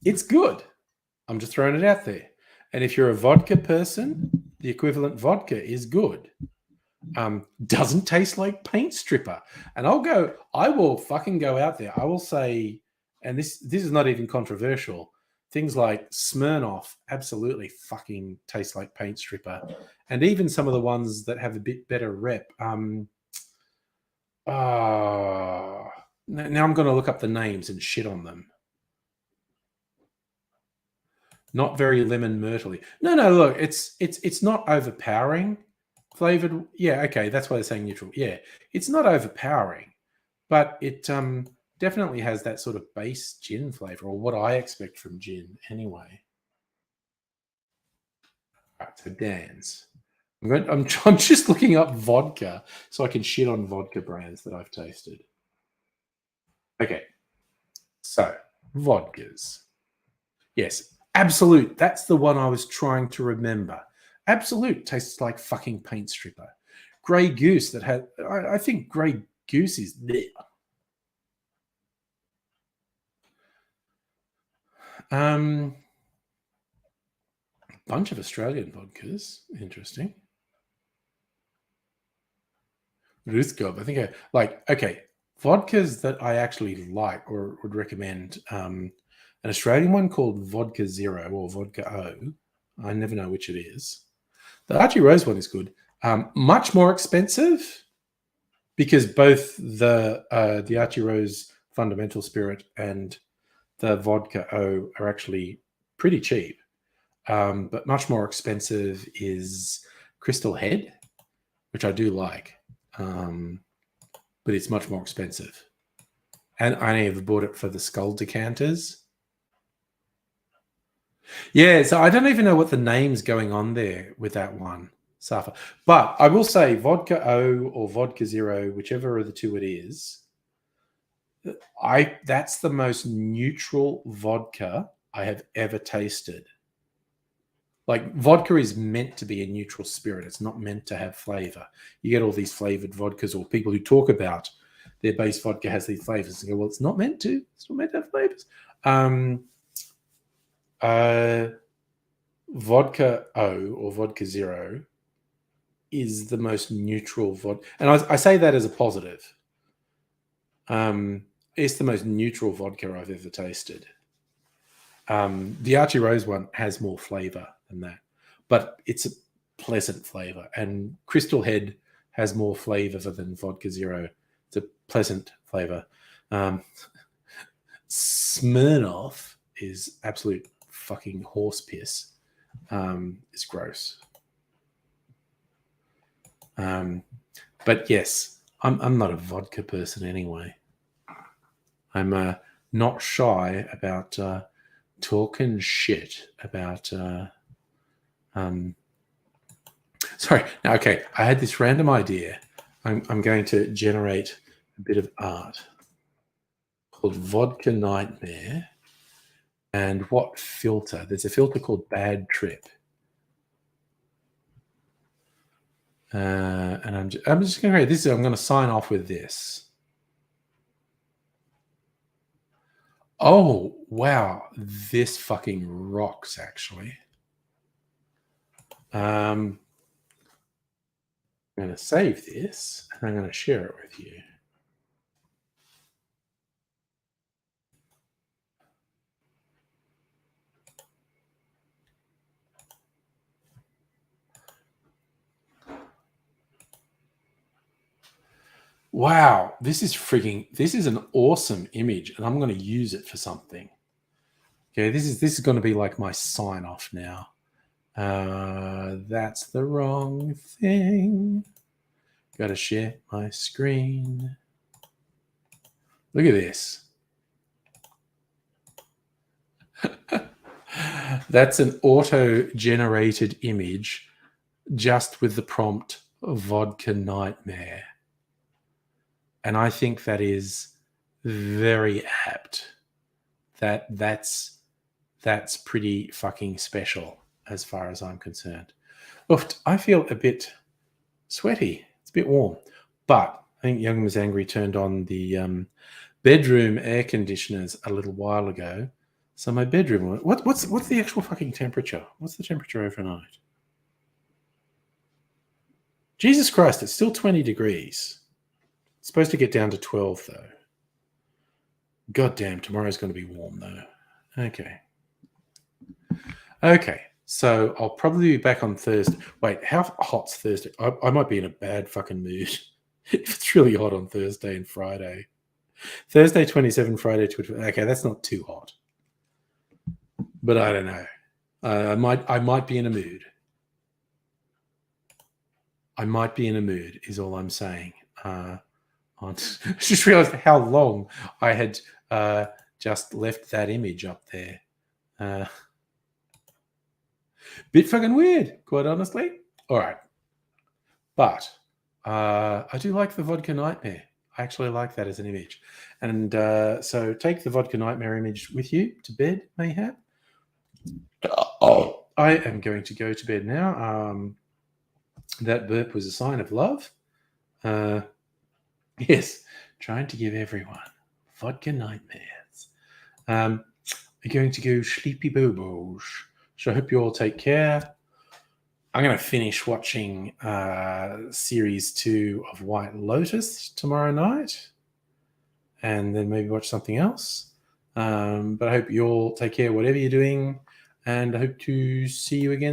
it's good. I'm just throwing it out there. And if you're a vodka person, the equivalent vodka is good. Doesn't taste like paint stripper. And I will fucking go out there. I will say, and this is not even controversial, things like Smirnoff absolutely fucking taste like paint stripper. And even some of the ones that have a bit better rep. Now I'm going to look up the names and shit on them. Not very lemon myrtle-y. No, look, it's not overpowering flavored. Yeah, okay, that's why they're saying neutral. Yeah, it's not overpowering, but it definitely has that sort of base gin flavor, or what I expect from gin anyway. All right, so Dan's. I'm just looking up vodka so I can shit on vodka brands that I've tasted. Okay, so vodkas. Yes. Absolute. That's the one I was trying to remember. Absolute tastes like fucking paint stripper. Grey Goose that had. I think Grey Goose is there. Bunch of Australian vodkas. Interesting. Ruthgob. I think okay. Vodkas that I actually like or would recommend. An Australian one called Vodka Zero or Vodka O. I never know which it is. The Archie Rose one is good. Much more expensive because both the Archie Rose Fundamental Spirit and the Vodka O are actually pretty cheap. But much more expensive is Crystal Head, which I do like. But it's much more expensive. And I only ever bought it for the Skull decanters. Yeah, so I don't even know what the name's going on there with that one, Safa. But I will say Vodka O or Vodka Zero, whichever of the two it is, that's the most neutral vodka I have ever tasted. Like, vodka is meant to be a neutral spirit. It's not meant to have flavor. You get all these flavored vodkas, or people who talk about their base vodka has these flavors and go, well, it's not meant to. It's not meant to have flavors. Vodka O or Vodka Zero is the most neutral vodka. And I say that as a positive. It's the most neutral vodka I've ever tasted. The Archie Rose one has more flavor than that, but it's a pleasant flavor. And Crystal Head has more flavor than Vodka Zero. It's a pleasant flavor. Smirnoff is absolute fucking horse piss. It's gross. But yes, I'm not a vodka person anyway. I'm not shy about talking shit about. Sorry. Now, okay, I had this random idea. I'm going to generate a bit of art called Vodka Nightmare. And what filter? There's a filter called Bad Trip. And I'm just going to create this. I'm going to sign off with this. Oh, wow. This fucking rocks, actually. I'm going to save this and I'm going to share it with you. Wow, this is an awesome image, and I'm going to use it for something. Okay, this is going to be like my sign off now. That's the wrong thing. Got to share my screen. Look at this. That's an auto-generated image just with the prompt Vodka Nightmare. And I think that is very apt. That's pretty fucking special as far as I'm concerned. Oof, I feel a bit sweaty. It's a bit warm. But I think Young Was Angry turned on the bedroom air conditioners a little while ago. So my bedroom, what's the actual fucking temperature? What's the temperature overnight? Jesus Christ, it's still 20 degrees. It's supposed to get down to 12 though. God damn, tomorrow's going to be warm though. Okay, so I'll probably be back on Thursday. Wait, how hot's Thursday? I might be in a bad fucking mood if it's really hot on Thursday and Friday. Thursday 27, Friday 25. Okay, that's not too hot. But I don't know. I might be in a mood. I might be in a mood is all I'm saying. I just realized how long I had just left that image up there. Bit fucking weird, quite honestly. All right. But I do like the Vodka Nightmare. I actually like that as an image. And so take the Vodka Nightmare image with you to bed, mayhap. Oh, I am going to go to bed now. That burp was a sign of love. Yes, trying to give everyone vodka nightmares. I'm going to go sleepy bobos. So I hope you all take care. I'm going to finish watching series 2 of White Lotus tomorrow night, and then maybe watch something else. But I hope you all take care, whatever you're doing, and I hope to see you again